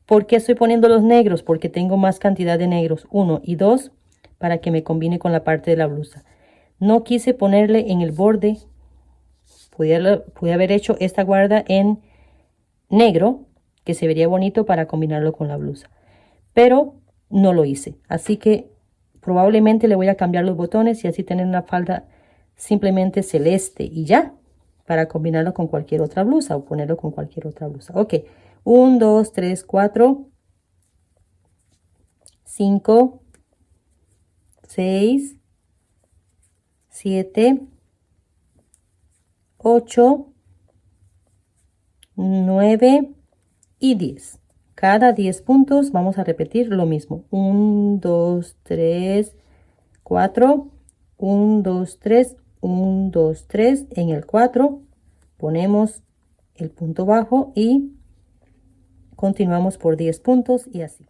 ¿Por qué estoy poniendo los negros? Porque tengo más cantidad de negros, 1 y 2, para que me combine con la parte de la blusa. No quise ponerle en el borde, pude haber hecho esta guarda en negro, que se vería bonito para combinarlo con la blusa. Pero no lo hice, así que probablemente le voy a cambiar los botones y así tener una falda simplemente celeste y ya, para combinarlo con cualquier otra blusa o ponerlo con cualquier otra blusa. Ok, 1, 2, 3, 4, 5, 6, 7, 8, 9 y 10. Cada 10 puntos vamos a repetir lo mismo. 1, 2, 3, 4, 1, 2, 3, 1, 2, 3. En el 4 ponemos el punto bajo y continuamos por 10 puntos y así.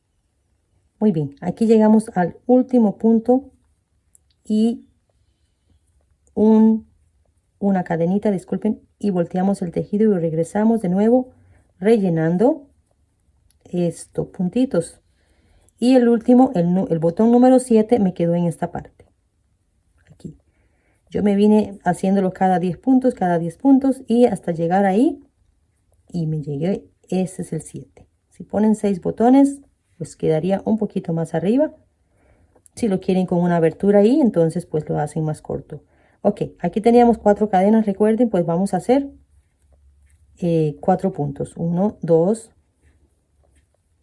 Muy bien, aquí llegamos al último punto y una cadenita, disculpen, y volteamos el tejido y regresamos de nuevo rellenando estos puntitos. Y el último, el botón número 7 me quedó en esta parte. Aquí. Yo me vine haciéndolo cada 10 puntos y hasta llegar ahí y me llegué, ese es el 7. Si ponen 6 botones, pues quedaría un poquito más arriba. Si lo quieren con una abertura ahí, entonces pues lo hacen más corto. Ok, aquí teníamos 4 cadenas, recuerden, pues vamos a hacer 4 puntos. 1, 2,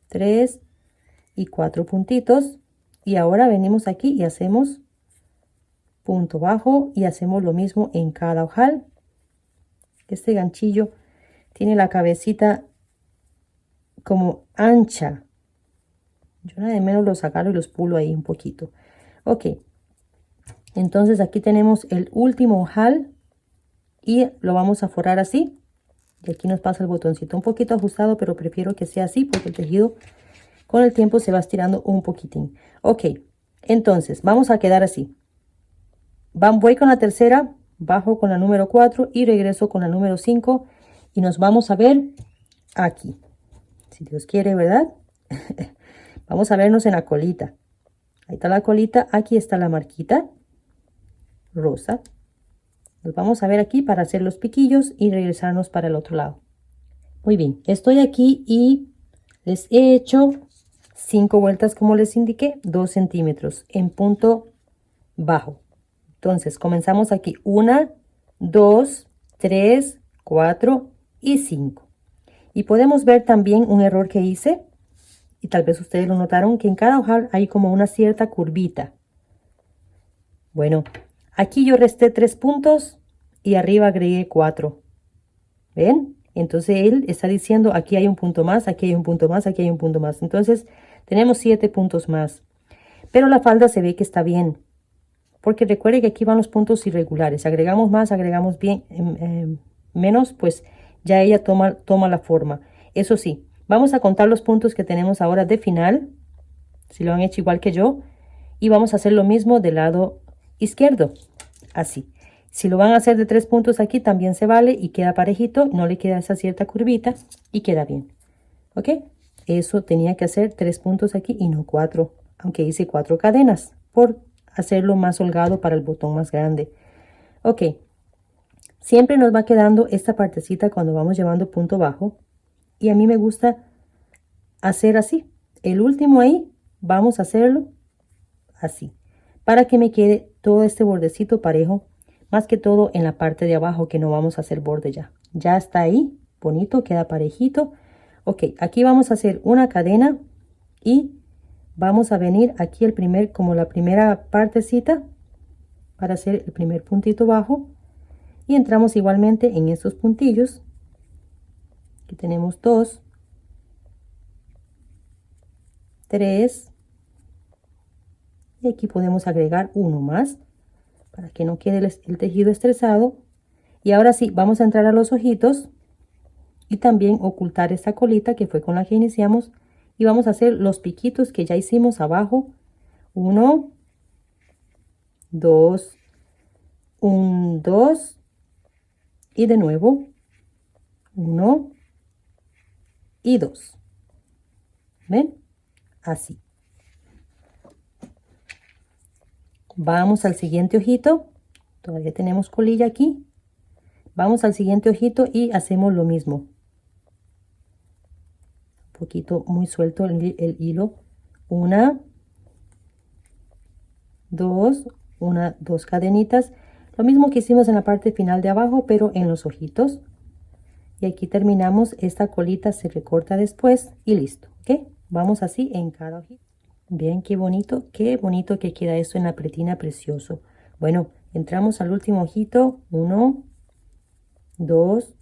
3 y 4 puntitos. Y ahora venimos aquí y hacemos punto bajo y hacemos lo mismo en cada ojal. Este ganchillo tiene la cabecita como ancha. Yo nada de menos los agarro y los pulo ahí un poquito. Ok. Entonces aquí tenemos el último ojal y lo vamos a forrar así. Y aquí nos pasa el botoncito un poquito ajustado, pero prefiero que sea así porque el tejido con el tiempo se va estirando un poquitín. Ok, entonces vamos a quedar así. Voy con la tercera, bajo con la número 4 y regreso con la número 5 y nos vamos a ver aquí. Si Dios quiere, ¿verdad? Vamos a vernos en la colita. Ahí está la colita, aquí está la marquita rosa. Nos vamos a ver aquí para hacer los piquillos y regresarnos para el otro lado. Muy bien, estoy aquí y les he hecho 5 vueltas como les indiqué, 2 centímetros en punto bajo. Entonces comenzamos aquí 1, 2, 3, 4 y 5. Y podemos ver también un error que hice, y tal vez ustedes lo notaron, que en cada ojal hay como una cierta curvita. Bueno, aquí yo resté 3 puntos y arriba agregué 4. ¿Ven? Entonces él está diciendo aquí hay un punto más, aquí hay un punto más, aquí hay un punto más. Entonces tenemos 7 puntos más. Pero la falda se ve que está bien. Porque recuerde que aquí van los puntos irregulares. Agregamos más, agregamos bien, menos, pues ya ella toma la forma. Eso sí, vamos a contar los puntos que tenemos ahora de final. si lo han hecho igual que yo. Y vamos a hacer lo mismo del lado izquierdo, así. Si lo van a hacer de 3 puntos aquí, también se vale y queda parejito, no le queda esa cierta curvita y queda bien. ¿Ok? Eso tenía que hacer 3 puntos aquí y no 4, aunque hice 4 cadenas, por hacerlo más holgado para el botón más grande. Ok, siempre nos va quedando esta partecita cuando vamos llevando punto bajo, y a mí me gusta hacer así. El último ahí, vamos a hacerlo así, para que me quede todo este bordecito parejo, más que todo en la parte de abajo, que no vamos a hacer borde ya. Ya está ahí, bonito, queda parejito. Ok, aquí vamos a hacer una cadena y vamos a venir aquí como la primera partecita para hacer el primer puntito bajo, y entramos igualmente en estos puntillos. Aquí tenemos 2, 3 y aquí podemos agregar uno más para que no quede el tejido estresado. Y ahora sí, vamos a entrar a los ojitos y también ocultar esta colita que fue con la que iniciamos, y vamos a hacer los piquitos que ya hicimos abajo. 1, 2, 1, 2 y de nuevo 1 y 2. ¿Ven? Así. Vamos al siguiente ojito. Todavía tenemos colilla aquí. Vamos al siguiente ojito y hacemos lo mismo. Un poquito muy suelto el hilo. 1, 2, 2 cadenitas. Lo mismo que hicimos en la parte final de abajo, pero en los ojitos. Y aquí terminamos. Esta colita se recorta después y listo. ¿Ok? Vamos así en cada ojito. Bien, qué bonito que queda esto en la pretina, precioso. Bueno, entramos al último ojito. 1, 2,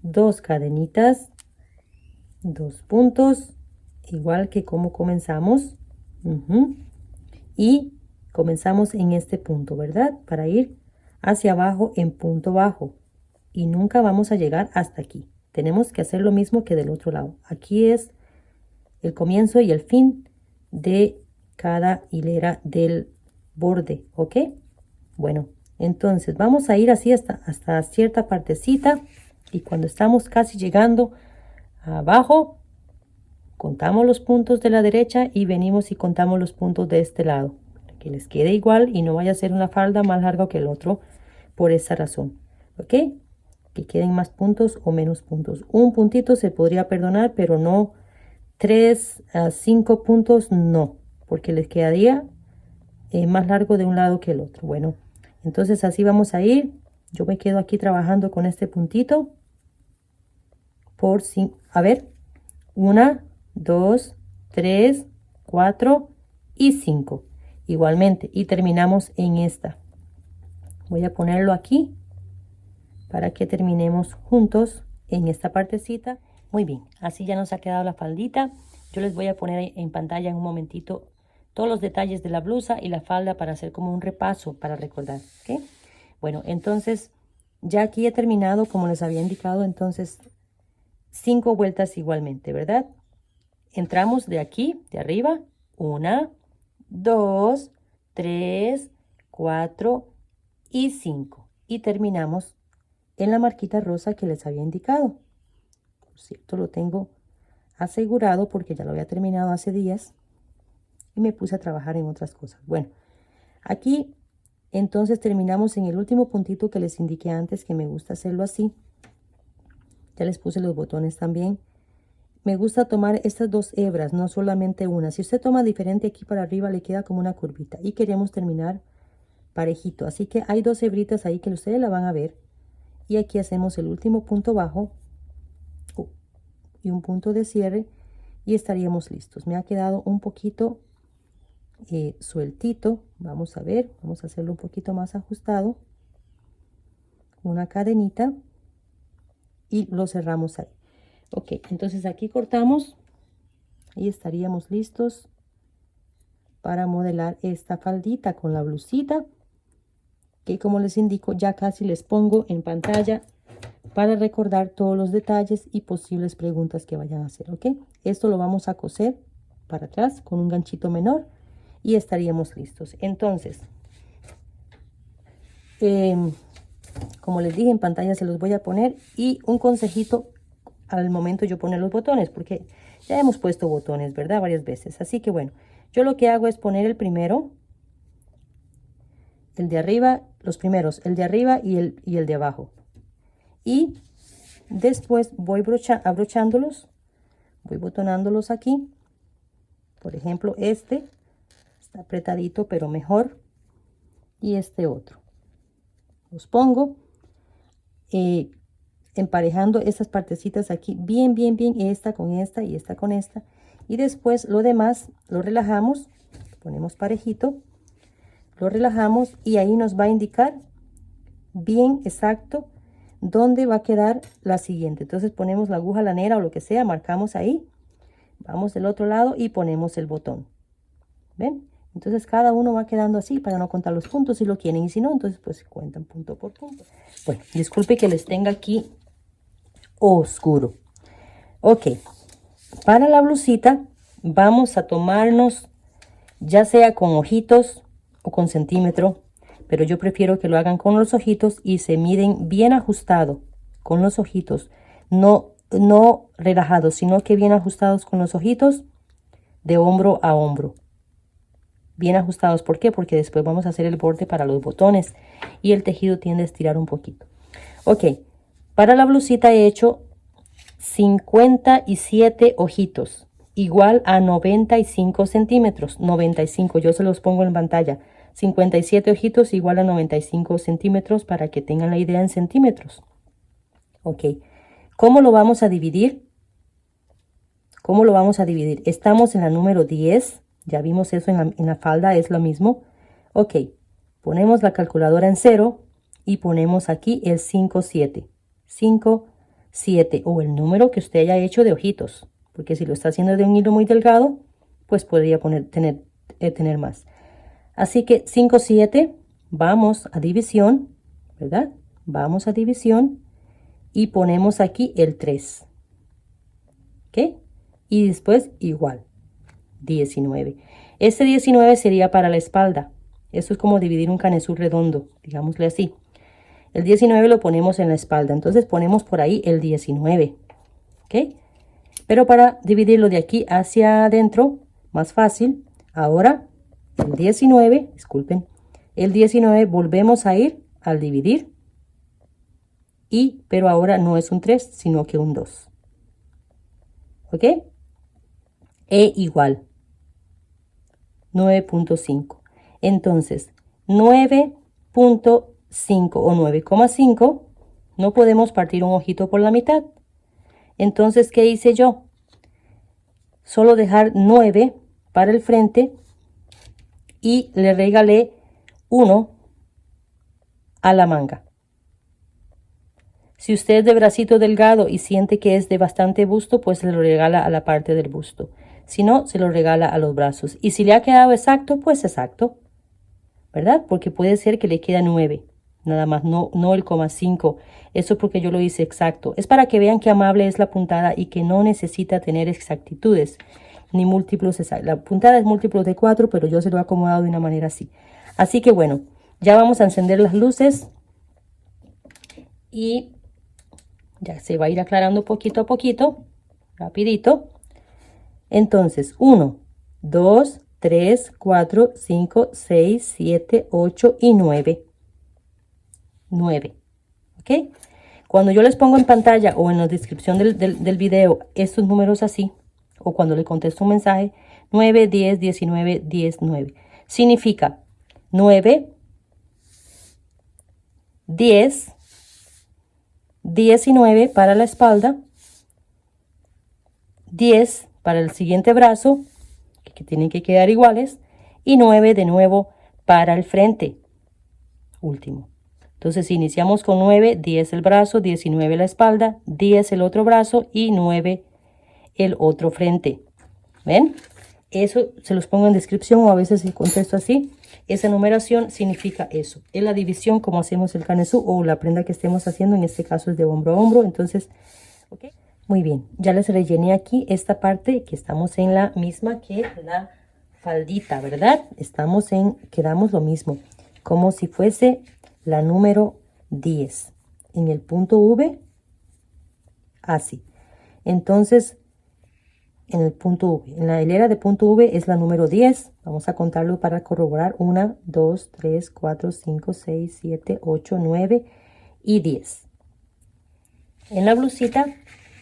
2 cadenitas, 2 puntos, igual que como comenzamos. Y comenzamos en este punto, ¿verdad? Para ir hacia abajo en punto bajo. Y nunca vamos a llegar hasta aquí. Tenemos que hacer lo mismo que del otro lado. Aquí es el comienzo y el fin de cada hilera del borde, ¿ok? Bueno, entonces vamos a ir así hasta cierta partecita, y cuando estamos casi llegando abajo, contamos los puntos de la derecha y venimos y contamos los puntos de este lado, para que les quede igual y no vaya a ser una falda más larga que el otro por esa razón, ¿ok? Que queden más puntos o menos puntos. Un puntito se podría perdonar, pero no 3 a 5 puntos, no, porque les quedaría más largo de un lado que el otro. Bueno, entonces así vamos a ir. Yo me quedo aquí trabajando con este puntito por 5, a ver, 1, 2, 3, 4 y 5 igualmente, y terminamos en esta. Voy a ponerlo aquí para que terminemos juntos en esta partecita. Muy bien, así ya nos ha quedado la faldita. Yo les voy a poner en pantalla en un momentito todos los detalles de la blusa y la falda para hacer como un repaso para recordar, ¿ok? Bueno, entonces ya aquí he terminado como les había indicado. Entonces 5 vueltas igualmente, ¿verdad? Entramos de aquí, de arriba, 1, 2, 3, 4 y 5, y terminamos en la marquita rosa que les había indicado. Por cierto, lo tengo asegurado porque ya lo había terminado hace días y me puse a trabajar en otras cosas. Bueno, aquí entonces terminamos en el último puntito que les indiqué antes, que me gusta hacerlo así. Ya les puse los botones también. Me gusta tomar estas 2 hebras, no solamente una. Si usted toma diferente aquí para arriba, le queda como una curvita, y queremos terminar parejito. Así que hay 2 hebritas ahí que ustedes la van a ver. Y aquí hacemos el último punto bajo y un punto de cierre, y estaríamos listos. Me ha quedado un poquito sueltito. Vamos a ver, vamos a hacerlo un poquito más ajustado. Una cadenita y lo cerramos ahí. Ok, entonces aquí cortamos y estaríamos listos para modelar esta faldita con la blusita, que como les indico ya casi les pongo en pantalla para recordar todos los detalles y posibles preguntas que vayan a hacer. Ok, esto lo vamos a coser para atrás con un ganchito menor y estaríamos listos. Entonces, como les dije, en pantalla se los voy a poner, y un consejito al momento yo poner los botones, porque ya hemos puesto botones, ¿verdad? Varias veces. Así que bueno, yo lo que hago es poner el primero, el de arriba, los primeros, el de arriba y el de abajo. Y después voy abrochándolos, voy botonándolos aquí. Por ejemplo, este está apretadito, pero mejor. Y este otro. Los pongo emparejando estas partecitas aquí, bien, esta con esta y esta con esta. Y después lo demás lo relajamos, lo ponemos parejito, lo relajamos y ahí nos va a indicar bien exacto dónde va a quedar la siguiente. Entonces ponemos la aguja lanera o lo que sea, marcamos ahí, vamos del otro lado y ponemos el botón. ¿Ven? Entonces cada uno va quedando así para no contar los puntos si lo quieren, y si no, entonces pues cuentan punto por punto. Bueno, disculpe que les tenga aquí oscuro. Ok, para la blusita vamos a tomarnos, ya sea con ojitos o con centímetro, pero yo prefiero que lo hagan con los ojitos y se miden bien ajustado con los ojitos, no relajados, sino que bien ajustados con los ojitos, de hombro a hombro. Bien ajustados, ¿por qué? Porque después vamos a hacer el borde para los botones y el tejido tiende a estirar un poquito. Ok, para la blusita he hecho 57 ojitos, igual a 95 centímetros. 95, yo se los pongo en pantalla. 57 ojitos igual a 95 centímetros para que tengan la idea en centímetros. Ok, ¿cómo lo vamos a dividir? ¿Cómo lo vamos a dividir? Estamos en la número 10. Ya vimos eso en la falda, es lo mismo. Ok, ponemos la calculadora en 0 y ponemos aquí el 5, 7. 5, 7 o el número que usted haya hecho de ojitos. Porque si lo está haciendo de un hilo muy delgado, pues podría tener más. Así que 5, 7, vamos a división, ¿verdad? Vamos a división y ponemos aquí el 3. ¿Ok? Y después igual. 19. Este 19 sería para la espalda. Esto es como dividir un canesú redondo, digámosle así. El 19 lo ponemos en la espalda, entonces ponemos por ahí el 19. ¿Ok? Pero para dividirlo de aquí hacia adentro, más fácil, ahora el 19, disculpen, el 19 volvemos a ir al dividir, pero ahora no es un 3, sino que un 2. ¿Ok? E igual 9.5. Entonces 9.5 o 9,5 no podemos partir un ojito por la mitad. Entonces, ¿qué hice yo? Solo dejar 9 para el frente y le regalé 1 a la manga. Si usted es de bracito delgado y siente que es de bastante busto, pues se lo regala a la parte del busto. Si no, se lo regala a los brazos. Y si le ha quedado exacto, pues exacto, ¿verdad? Porque puede ser que le queda 9, nada más, no el 0,5. Eso porque yo lo hice exacto. Es para que vean qué amable es la puntada y que no necesita tener exactitudes ni múltiplos exactos. La puntada es múltiplos de 4, pero yo se lo he acomodado de una manera así. Así que bueno, ya vamos a encender las luces y ya se va a ir aclarando poquito a poquito, rapidito. Entonces, 1, 2, 3, 4, 5, 6, 7, 8 y 9. 9. ¿Ok? Cuando yo les pongo en pantalla o en la descripción del video estos números así, o cuando le contesto un mensaje, 9, 10, 19, 10, 9. Significa 9, 10, 19 para la espalda, 10 para el siguiente brazo, que tienen que quedar iguales, y 9 de nuevo para el frente, último. Entonces iniciamos con 9, 10 el brazo, 19 la espalda, 10 el otro brazo y 9 el otro frente. ¿Ven? Eso se los pongo en descripción o a veces si contesto así. Esa numeración significa eso. Es la división como hacemos el canesú o la prenda que estemos haciendo. En este caso es de hombro a hombro. Entonces, ¿ok? Muy bien, ya les rellené aquí esta parte que estamos en la misma que la faldita, ¿verdad? Quedamos lo mismo, como si fuese la número 10 en el punto V, así. Entonces, en el punto V, en la hilera de punto V es la número 10. Vamos a contarlo para corroborar. 1, 2, 3, 4, 5, 6, 7, 8, 9 y 10. En la blusita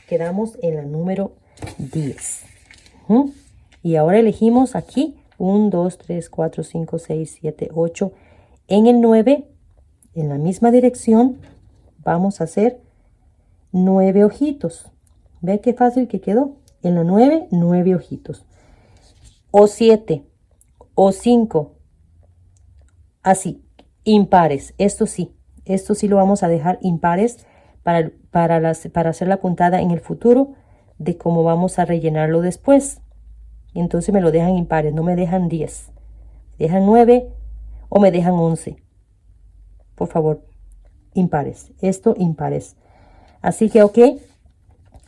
quedamos en la número 10. Y ahora elegimos aquí 1, 2, 3, 4, 5, 6, 7, 8. En el 9, en la misma dirección, vamos a hacer 9 ojitos. ¿Ve qué fácil que quedó? En la 9, 9 ojitos. O 7, o 5. Así, impares. Esto sí lo vamos a dejar impares para hacer la puntada en el futuro de cómo vamos a rellenarlo después. Entonces me lo dejan impares, no me dejan 10. Me dejan 9 o me dejan 11. Por favor, impares. Esto impares. Así que, ok.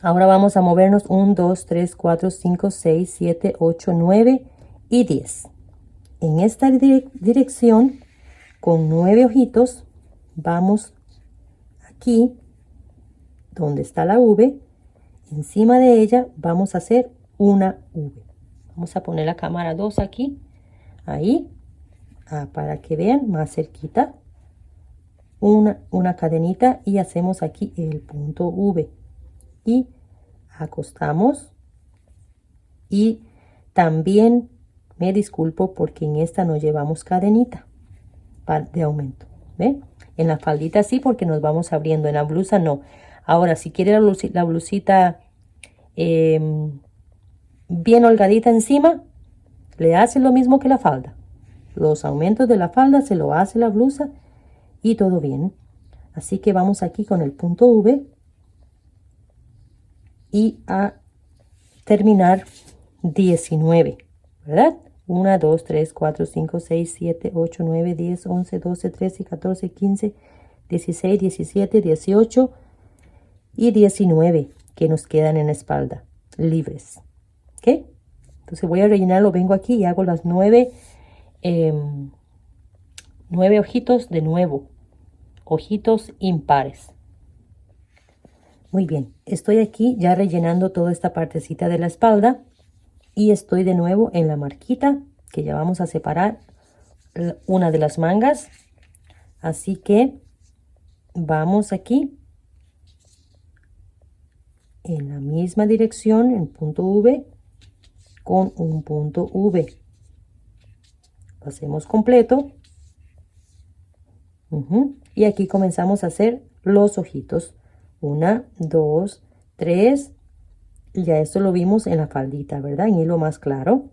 Ahora vamos a movernos 1, 2, 3, 4, 5, 6, 7, 8, 9 y 10. En esta dirección, con 9 ojitos, vamos aquí, donde está la V. Encima de ella vamos a hacer una V. Vamos a poner la cámara 2 aquí, ahí, para que vean más cerquita. Una cadenita y hacemos aquí el punto V. Y acostamos. Y también me disculpo porque en esta no llevamos cadenita de aumento. ¿Ve? En la faldita sí, porque nos vamos abriendo. En la blusa no. Ahora, si quiere la blusita bien holgadita encima, le hace lo mismo que la falda. Los aumentos de la falda se lo hace la blusa y todo bien. Así que vamos aquí con el punto V y a terminar 19, ¿verdad? 1, 2, 3, 4, 5, 6, 7, 8, 9, 10, 11, 12, 13, 14, 15, 16, 17, 18 y 19 que nos quedan en la espalda, libres. ¿Ok? Entonces voy a rellenarlo, vengo aquí y hago las 9 ojitos de nuevo, ojitos impares. Muy bien, estoy aquí ya rellenando toda esta partecita de la espalda y estoy de nuevo en la marquita que ya vamos a separar una de las mangas. Así que vamos aquí en la misma dirección, en punto V, con un punto V. Lo hacemos completo. Y aquí comenzamos a hacer los ojitos. 1, 2, 3. Y ya esto lo vimos en la faldita, ¿verdad? En hilo más claro.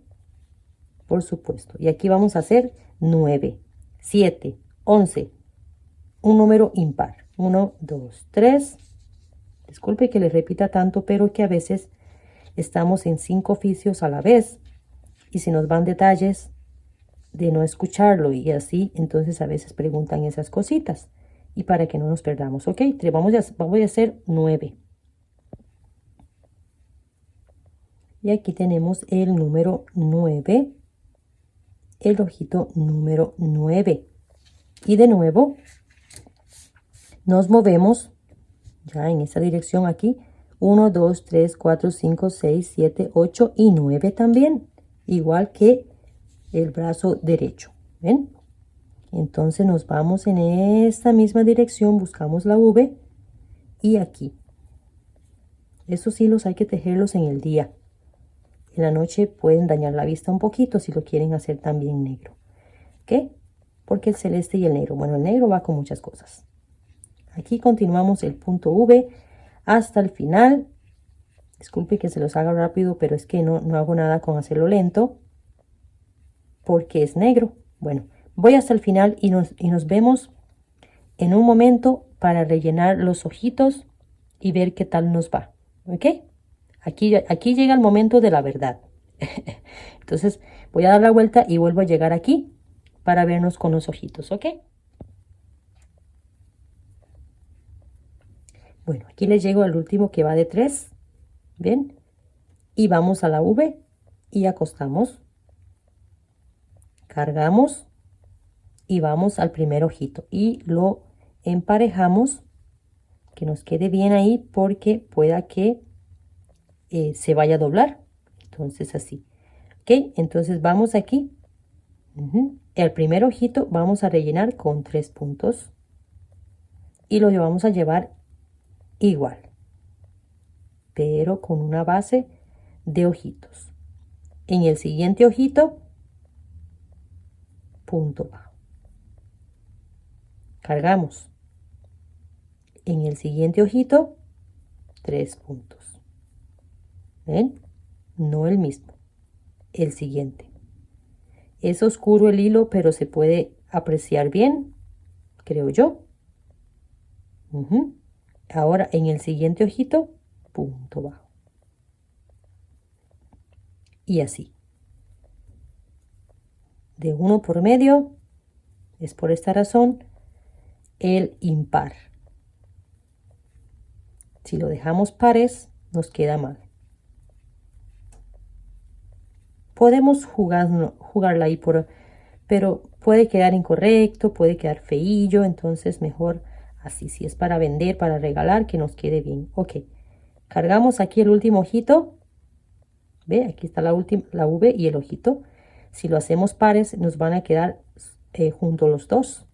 Por supuesto. Y aquí vamos a hacer 9, 7, 11. Un número impar. 1, 2, 3. Disculpe que les repita tanto, pero que a veces estamos en 5 oficios a la vez. Y si nos van detalles de no escucharlo y así, entonces a veces preguntan esas cositas. Y para que no nos perdamos, ¿ok? Vamos a hacer 9. Y aquí tenemos el número 9. El ojito número 9. Y de nuevo nos movemos ya en esa dirección aquí. 1, 2, 3, 4, 5, 6, 7, 8 y 9 también. Igual que el brazo derecho. ¿Ven? Entonces nos vamos en esta misma dirección, buscamos la V y aquí. Esos hilos hay que tejerlos en el día. En la noche pueden dañar la vista un poquito si lo quieren hacer también negro. ¿Ok? Porque el celeste y el negro. Bueno, el negro va con muchas cosas. Aquí continuamos el punto V hasta el final. Disculpe que se los haga rápido, pero es que no hago nada con hacerlo lento. Porque es negro. Bueno, voy hasta el final y nos vemos en un momento para rellenar los ojitos y ver qué tal nos va. ¿Ok? Aquí llega el momento de la verdad. Entonces voy a dar la vuelta y vuelvo a llegar aquí para vernos con los ojitos. ¿Ok? Bueno, aquí les llego al último que va de 3. ¿Ven? Y vamos a la V y acostamos. Cargamos y vamos al primer ojito y lo emparejamos, que nos quede bien ahí porque pueda que se vaya a doblar. Entonces así. Ok, entonces vamos aquí. El primer ojito vamos a rellenar con 3 puntos y lo vamos a llevar igual, pero con una base de ojitos. En el siguiente ojito, punto bajo. Cargamos. En el siguiente ojito, 3 puntos. ¿Ven? No el mismo, el siguiente. Es oscuro el hilo, pero se puede apreciar bien, creo yo. Ahora en el siguiente ojito, punto bajo. Y así. De uno por medio, es por esta razón el impar. Si lo dejamos pares, nos queda mal. Podemos jugarla ahí, pero puede quedar incorrecto, puede quedar feillo, entonces mejor así. Si es para vender, para regalar, que nos quede bien. Ok, cargamos aquí el último ojito. Ve, aquí está la V y el ojito. Si lo hacemos pares, nos van a quedar juntos los dos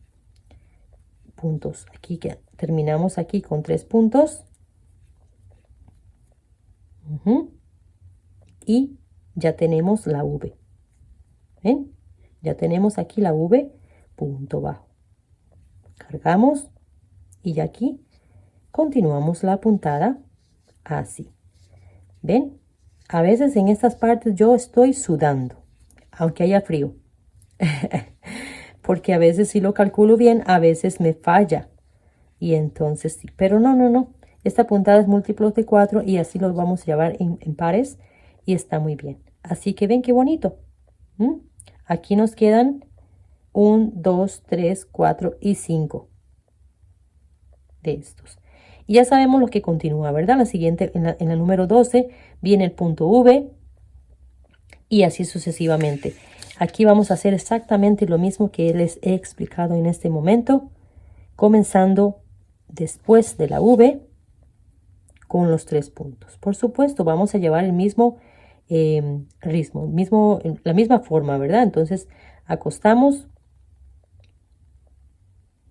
puntos. Aquí que terminamos aquí con 3 puntos. Y ya tenemos la V. ¿Ven? Ya tenemos aquí la V, punto bajo. Cargamos y ya aquí continuamos la puntada así. ¿Ven? A veces en estas partes yo estoy sudando, aunque haya frío. Porque a veces si lo calculo bien, a veces me falla. Y entonces sí. Pero no. Esta puntada es múltiplos de 4 y así los vamos a llevar en pares y está muy bien. Así que ven qué bonito. Aquí nos quedan 1, 2, 3, 4 y 5 de estos. Y ya sabemos lo que continúa, ¿verdad? La siguiente, en la número 12, viene el punto V y así sucesivamente. Aquí vamos a hacer exactamente lo mismo que les he explicado en este momento, comenzando después de la V con los 3 puntos. Por supuesto, vamos a llevar el mismo ritmo, la misma forma, ¿verdad? Entonces, acostamos,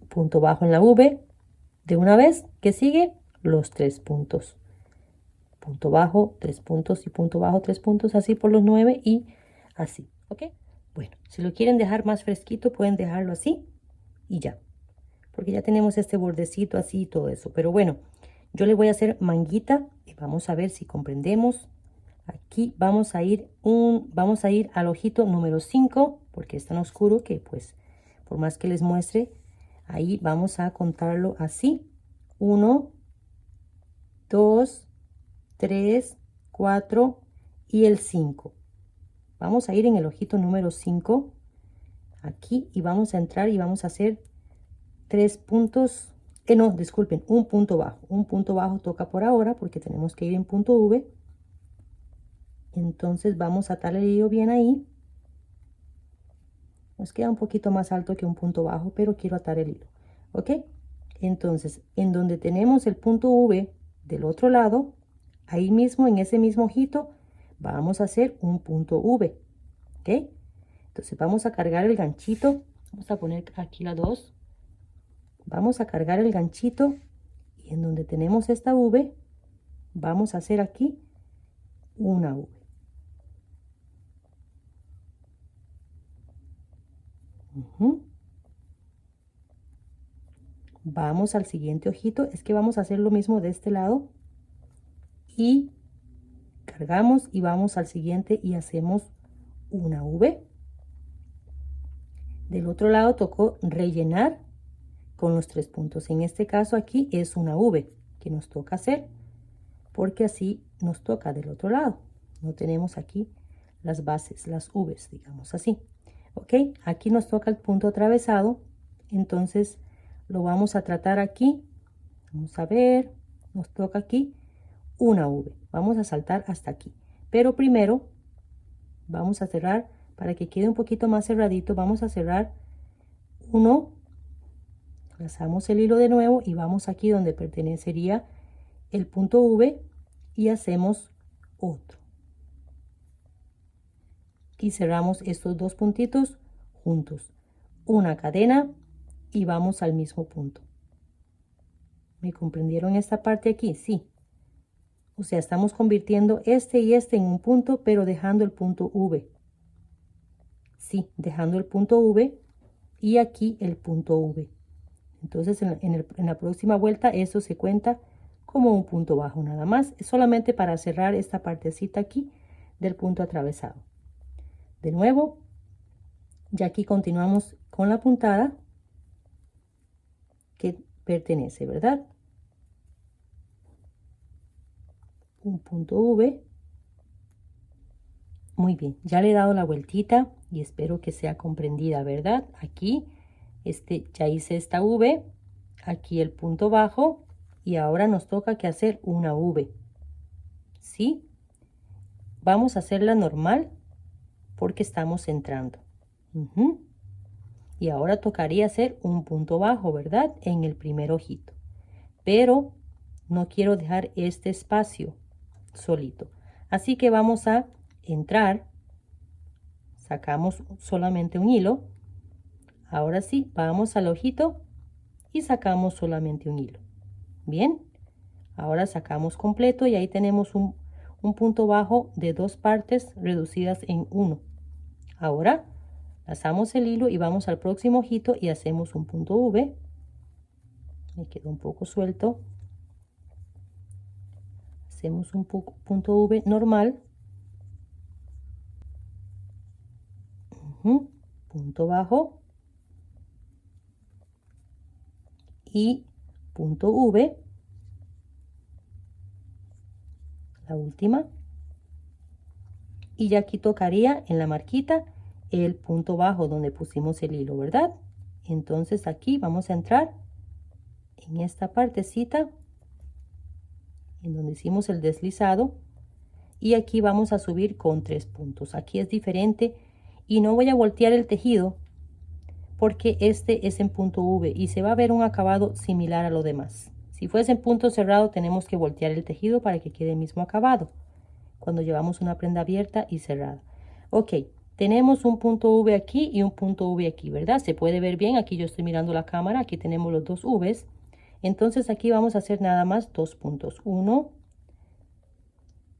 punto bajo en la V, de una vez, que sigue los 3 puntos. Punto bajo, 3 puntos y punto bajo, 3 puntos, así por los 9 y así, ¿ok? Bueno, si lo quieren dejar más fresquito, pueden dejarlo así y ya. Porque ya tenemos este bordecito así y todo eso. Pero bueno, yo le voy a hacer manguita y vamos a ver si comprendemos. Aquí vamos a ir al ojito número 5, porque es tan oscuro que pues por más que les muestre, ahí vamos a contarlo así. 1, 2, 3, 4 y el 5. Vamos a ir en el ojito número 5 aquí y vamos a entrar y vamos a hacer 3 puntos. No, disculpen, un punto bajo. Un punto bajo toca por ahora porque tenemos que ir en punto V. Entonces vamos a atar el hilo bien ahí. Nos queda un poquito más alto que un punto bajo, pero quiero atar el hilo. ¿Ok? Entonces, en donde tenemos el punto V del otro lado, ahí mismo, en ese mismo ojito, vamos a hacer un punto V. ¿Ok? Entonces vamos a cargar el ganchito. Vamos a poner aquí la 2. Vamos a cargar el ganchito y en donde tenemos esta V, vamos a hacer aquí una V. Vamos al siguiente ojito. Es que vamos a hacer lo mismo de este lado. Y cargamos y vamos al siguiente y hacemos una V. Del otro lado tocó rellenar con los 3 puntos. En este caso aquí es una V que nos toca hacer porque así nos toca del otro lado. No tenemos aquí las bases, las V's, digamos así. Ok, aquí nos toca el punto atravesado, entonces lo vamos a tratar aquí. Vamos a ver, nos toca aquí una V. Vamos a saltar hasta aquí. Pero primero vamos a cerrar, para que quede un poquito más cerradito, vamos a cerrar uno, lazamos el hilo de nuevo y vamos aquí donde pertenecería el punto V y hacemos otro. Y cerramos estos dos puntitos juntos. Una cadena y vamos al mismo punto. ¿Me comprendieron esta parte aquí? Sí. O sea, estamos convirtiendo este y este en un punto, pero dejando el punto V. Sí, dejando el punto V y aquí el punto V. Entonces en la próxima vuelta eso se cuenta como un punto bajo nada más. Es solamente para cerrar esta partecita aquí del punto atravesado. De nuevo, ya aquí continuamos con la puntada que pertenece, ¿verdad? Un punto V. Muy bien, ya le he dado la vueltita y espero que sea comprendida, ¿verdad? Aquí ya hice esta V, aquí el punto bajo y ahora nos toca que hacer una V. ¿Sí? Vamos a hacerla normal porque estamos entrando. Y ahora tocaría hacer un punto bajo, ¿verdad? En el primer ojito. Pero no quiero dejar este espacio solito. Así que vamos a entrar. Sacamos solamente un hilo. Ahora sí, vamos al ojito y sacamos solamente un hilo. Bien. Ahora sacamos completo y ahí tenemos un punto bajo de dos partes reducidas en uno. Ahora lazamos el hilo y vamos al próximo ojito y hacemos un punto V. Me quedó un poco suelto. Hacemos un punto V normal. Punto bajo. Y punto V. La última. Y ya aquí tocaría en la marquita el punto bajo donde pusimos el hilo, ¿verdad? Entonces aquí vamos a entrar en esta partecita en donde hicimos el deslizado y aquí vamos a subir con 3 puntos. Aquí es diferente y no voy a voltear el tejido porque este es en punto V y se va a ver un acabado similar a lo demás. Si fuese en punto cerrado tenemos que voltear el tejido para que quede el mismo acabado cuando llevamos una prenda abierta y cerrada. Ok, tenemos un punto V aquí y un punto V aquí, ¿verdad? Se puede ver bien, aquí yo estoy mirando la cámara, aquí tenemos los dos Vs. Entonces aquí vamos a hacer nada más 2 puntos. 1,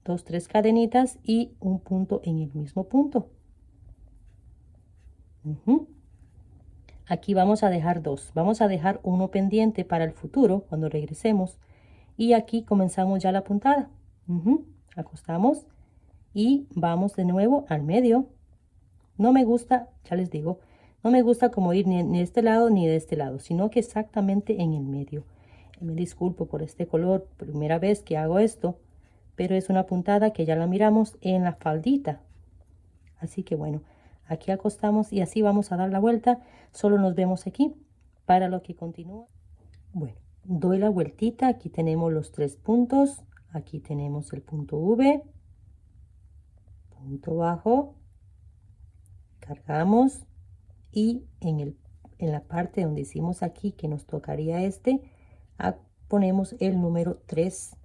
2, 3 cadenitas y un punto en el mismo punto. Aquí vamos a dejar 2. Vamos a dejar uno pendiente para el futuro cuando regresemos. Y aquí comenzamos ya la puntada. Acostamos y vamos de nuevo al medio. No me gusta, ya les digo, no me gusta como ir ni de este lado ni de este lado, sino que exactamente en el medio. Me disculpo por este color, primera vez que hago esto, pero es una puntada que ya la miramos en la faldita. Así que bueno, aquí acostamos y así vamos a dar la vuelta. Solo nos vemos aquí para lo que continúa. Bueno, doy la vueltita. Aquí tenemos los 3 puntos. Aquí tenemos el punto V, punto bajo, cargamos y en la parte donde hicimos aquí que nos tocaría ponemos el número 3.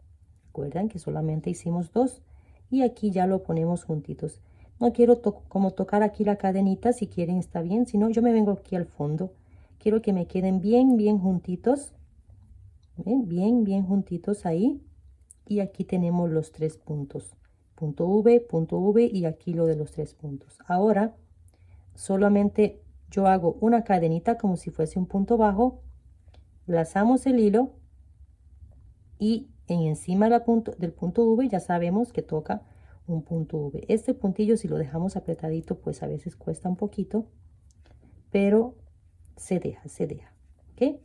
Recuerdan que solamente hicimos 2 y aquí ya lo ponemos juntitos. No quiero como tocar aquí la cadenita, si quieren está bien, si no yo me vengo aquí al fondo. Quiero que me queden bien juntitos. Bien juntitos ahí. Y aquí tenemos los 3 puntos. Punto V y aquí lo de los 3 puntos. Ahora solamente yo hago una cadenita como si fuese un punto bajo. Lazamos el hilo y encima del punto V ya sabemos que toca un punto V. Este puntillo si lo dejamos apretadito pues a veces cuesta un poquito, pero se deja, ¿ok?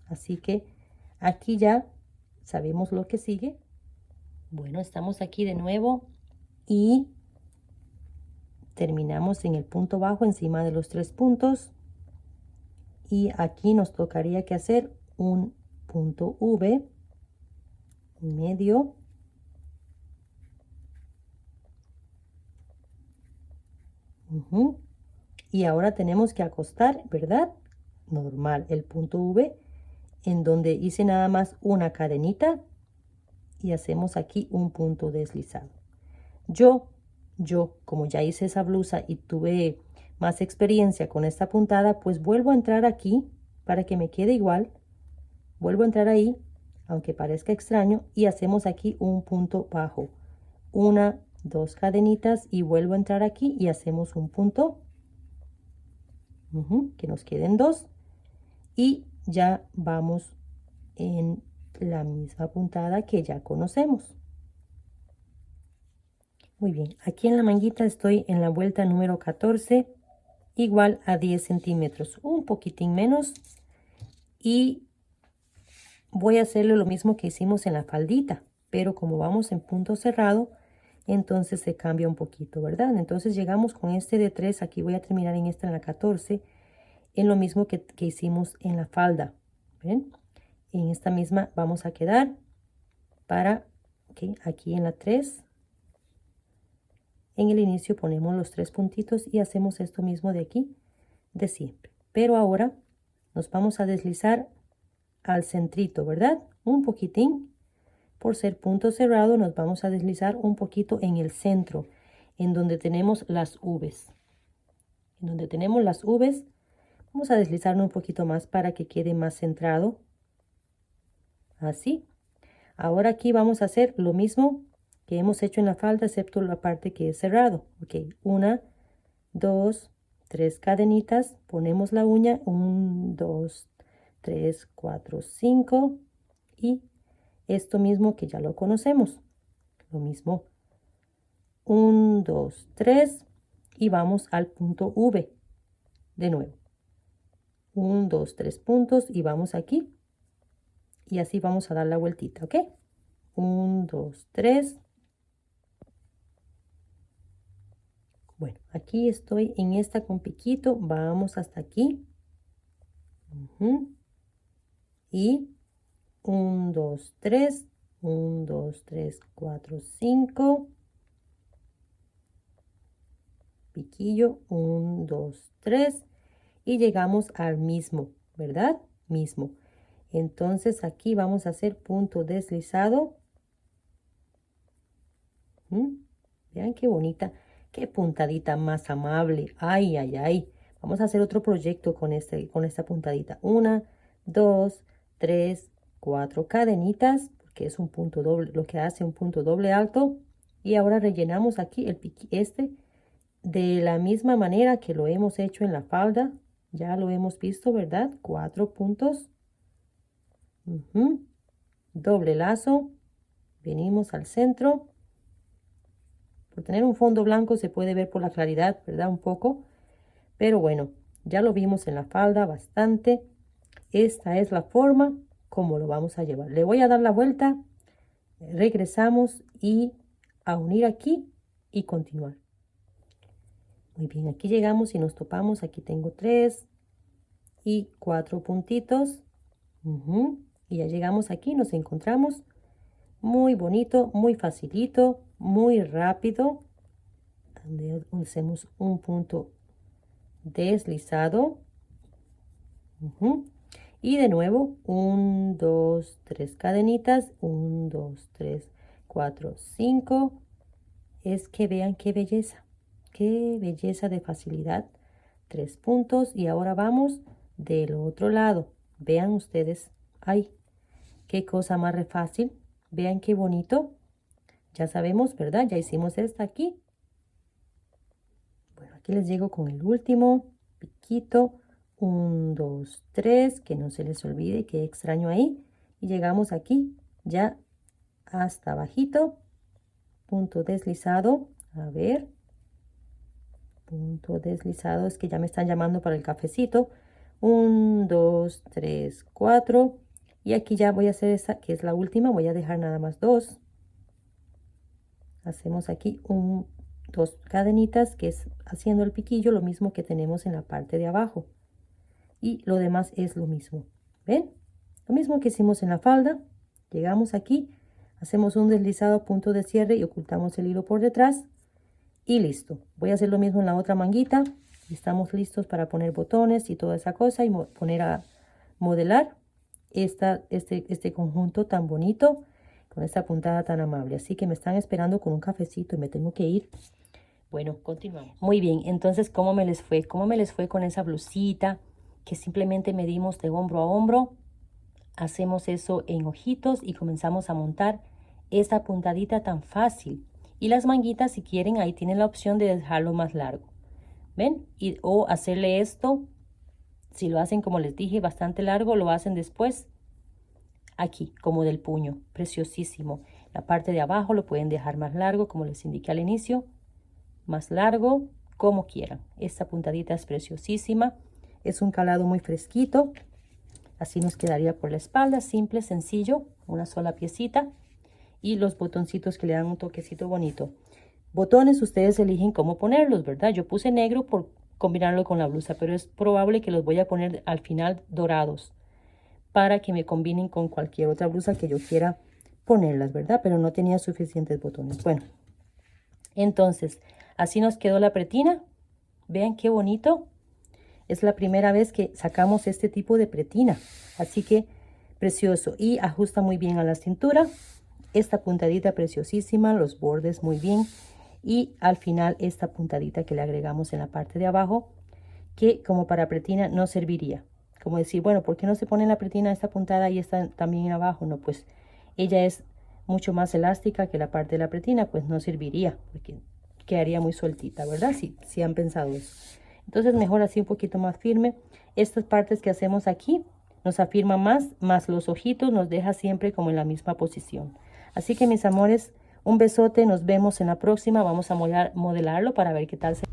Así que aquí ya sabemos lo que sigue. Bueno, estamos aquí de nuevo y terminamos en el punto bajo encima de los 3 puntos y aquí nos tocaría que hacer un punto V medio Ujú. Y ahora tenemos que acostar, ¿verdad? Normal, el punto V, en donde hice nada más una cadenita y hacemos aquí un punto deslizado. Como ya hice esa blusa y tuve más experiencia con esta puntada, pues vuelvo a entrar aquí para que me quede igual. Vuelvo a entrar ahí, aunque parezca extraño, y hacemos aquí un punto bajo. Una, dos cadenitas y vuelvo a entrar aquí y hacemos un punto. Que nos queden dos. Y ya vamos en la misma puntada que ya conocemos. Muy bien, aquí en la manguita estoy en la vuelta número 14, igual a 10 centímetros, un poquitín menos. Y voy a hacerle lo mismo que hicimos en la faldita, pero como vamos en punto cerrado, entonces se cambia un poquito, ¿verdad? Entonces llegamos con este de 3, aquí voy a terminar en esta en la 14, en lo mismo que hicimos en la falda. ¿Ven? En esta misma vamos a quedar para, aquí en la 3. En el inicio ponemos los 3 puntitos y hacemos esto mismo de aquí, de siempre. Pero ahora nos vamos a deslizar al centrito, ¿verdad? Un poquitín. Por ser punto cerrado, nos vamos a deslizar un poquito en el centro, en donde tenemos las V's. En donde tenemos las V's, vamos a deslizarnos un poquito más para que quede más centrado. Así. Ahora aquí vamos a hacer lo mismo que hemos hecho en la falda, excepto la parte que es cerrado. Ok, una, dos, tres cadenitas, ponemos la uña, 1, 2, 3, 4, 5 y esto mismo que ya lo conocemos. Lo mismo, 1, 2, 3 y vamos al punto V de nuevo. 1, 2, 3 puntos y vamos aquí y así vamos a dar la vueltita, ¿ok? 1, 2, 3. Bueno, aquí estoy en esta con piquito, vamos hasta aquí. Y 1, 2, 3, 1, 2, 3, 4, 5. Piquillo, 1, 2, 3. Y llegamos al mismo, ¿verdad? Mismo. Entonces aquí vamos a hacer punto deslizado. Vean qué bonita, qué puntadita más amable. Ay, ay, ay. Vamos a hacer otro proyecto con esta puntadita. 1, 2, 3, 4 cadenitas, porque es un punto doble, lo que hace un punto doble alto. Y ahora rellenamos aquí el de la misma manera que lo hemos hecho en la falda. Ya lo hemos visto, ¿verdad? 4 puntos. Doble lazo. Venimos al centro. Por tener un fondo blanco se puede ver por la claridad, ¿verdad? Un poco. Pero bueno, ya lo vimos en la falda bastante. Esta es la forma como lo vamos a llevar. Le voy a dar la vuelta. Regresamos y a unir aquí y continuar. Muy bien, aquí llegamos y nos topamos. Aquí tengo 3 y 4 puntitos. Y ya llegamos aquí, nos encontramos. Muy bonito, muy facilito, muy rápido. Hacemos un punto deslizado. Y de nuevo, 1, 2, 3 cadenitas. 1, 2, 3, 4, 5. Es que vean qué belleza de facilidad. 3 puntos y ahora vamos del otro lado. Vean ustedes, ay, qué cosa más re fácil. Vean qué bonito. Ya sabemos, ¿verdad? Ya hicimos esta aquí. Bueno, aquí les llego con el último piquito. 1, 2, 3, que no se les olvide, qué extraño ahí. Y llegamos aquí ya hasta abajito. Punto deslizado. A ver. Punto deslizado, es que ya me están llamando para el cafecito. 1, 2, 3, 4. Y aquí ya voy a hacer esa, que es la última. Voy a dejar nada más 2. Hacemos aquí 2 cadenitas, que es haciendo el piquillo, lo mismo que tenemos en la parte de abajo. Y lo demás es lo mismo. ¿Ven? Lo mismo que hicimos en la falda. Llegamos aquí, hacemos un deslizado, punto de cierre y ocultamos el hilo por detrás. Y listo. Voy a hacer lo mismo en la otra manguita. Estamos listos para poner botones y toda esa cosa y poner a modelar este conjunto tan bonito con esta puntada tan amable. Así que me están esperando con un cafecito y me tengo que ir. Bueno, continuamos. Muy bien, entonces, ¿cómo me les fue? ¿Cómo me les fue con esa blusita que simplemente medimos de hombro a hombro? Hacemos eso en ojitos y comenzamos a montar esta puntadita tan fácil. Y las manguitas, si quieren, ahí tienen la opción de dejarlo más largo. ¿Ven? O hacerle esto, si lo hacen como les dije, bastante largo, lo hacen después aquí, como del puño. Preciosísimo. La parte de abajo lo pueden dejar más largo, como les indiqué al inicio. Más largo, como quieran. Esta puntadita es preciosísima. Es un calado muy fresquito. Así nos quedaría por la espalda. Simple, sencillo. Una sola piecita. Y los botoncitos que le dan un toquecito bonito. Botones ustedes eligen cómo ponerlos, ¿verdad? Yo puse negro por combinarlo con la blusa, pero es probable que los voy a poner al final dorados para que me combinen con cualquier otra blusa que yo quiera ponerlas, ¿verdad? Pero no tenía suficientes botones. Bueno, entonces, así nos quedó la pretina. Vean qué bonito. Es la primera vez que sacamos este tipo de pretina, así que precioso y ajusta muy bien a la cintura. Esta puntadita preciosísima, los bordes muy bien. Y al final esta puntadita que le agregamos en la parte de abajo, que como para pretina no serviría. Como decir, bueno, ¿por qué no se pone en la pretina esta puntada y esta también abajo? No, pues ella es mucho más elástica que la parte de la pretina, pues no serviría, porque quedaría muy sueltita, ¿verdad? Si han pensado eso. Entonces mejor así un poquito más firme. Estas partes que hacemos aquí nos afirma más los ojitos nos deja siempre como en la misma posición. Así que mis amores, un besote, nos vemos en la próxima. Vamos a modelarlo para ver qué tal se...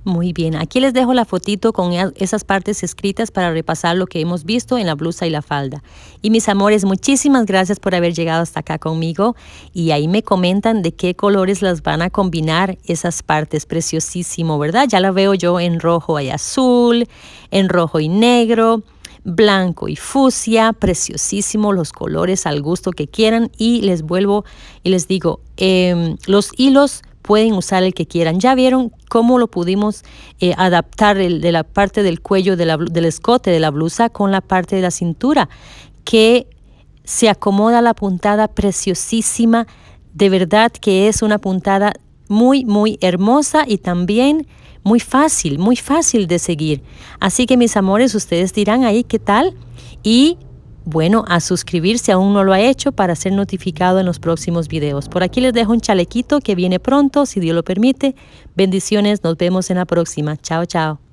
Muy bien, aquí les dejo la fotito con esas partes escritas para repasar lo que hemos visto en la blusa y la falda. Y mis amores, muchísimas gracias por haber llegado hasta acá conmigo. Y ahí me comentan de qué colores las van a combinar esas partes. Preciosísimo, ¿verdad? Ya la veo yo en rojo y azul, en rojo y negro, blanco y fucsia. Preciosísimo, los colores al gusto que quieran. Y les vuelvo y les digo, los hilos pueden usar el que quieran. Ya vieron cómo lo pudimos adaptar de la parte del cuello del escote de la blusa con la parte de la cintura, que se acomoda la puntada preciosísima. De verdad que es una puntada muy, muy hermosa y también muy fácil de seguir. Así que mis amores, ustedes dirán ahí qué tal y bueno, a suscribirse si aún no lo ha hecho para ser notificado en los próximos videos. Por aquí les dejo un chalequito que viene pronto, si Dios lo permite. Bendiciones, nos vemos en la próxima. Chao, chao.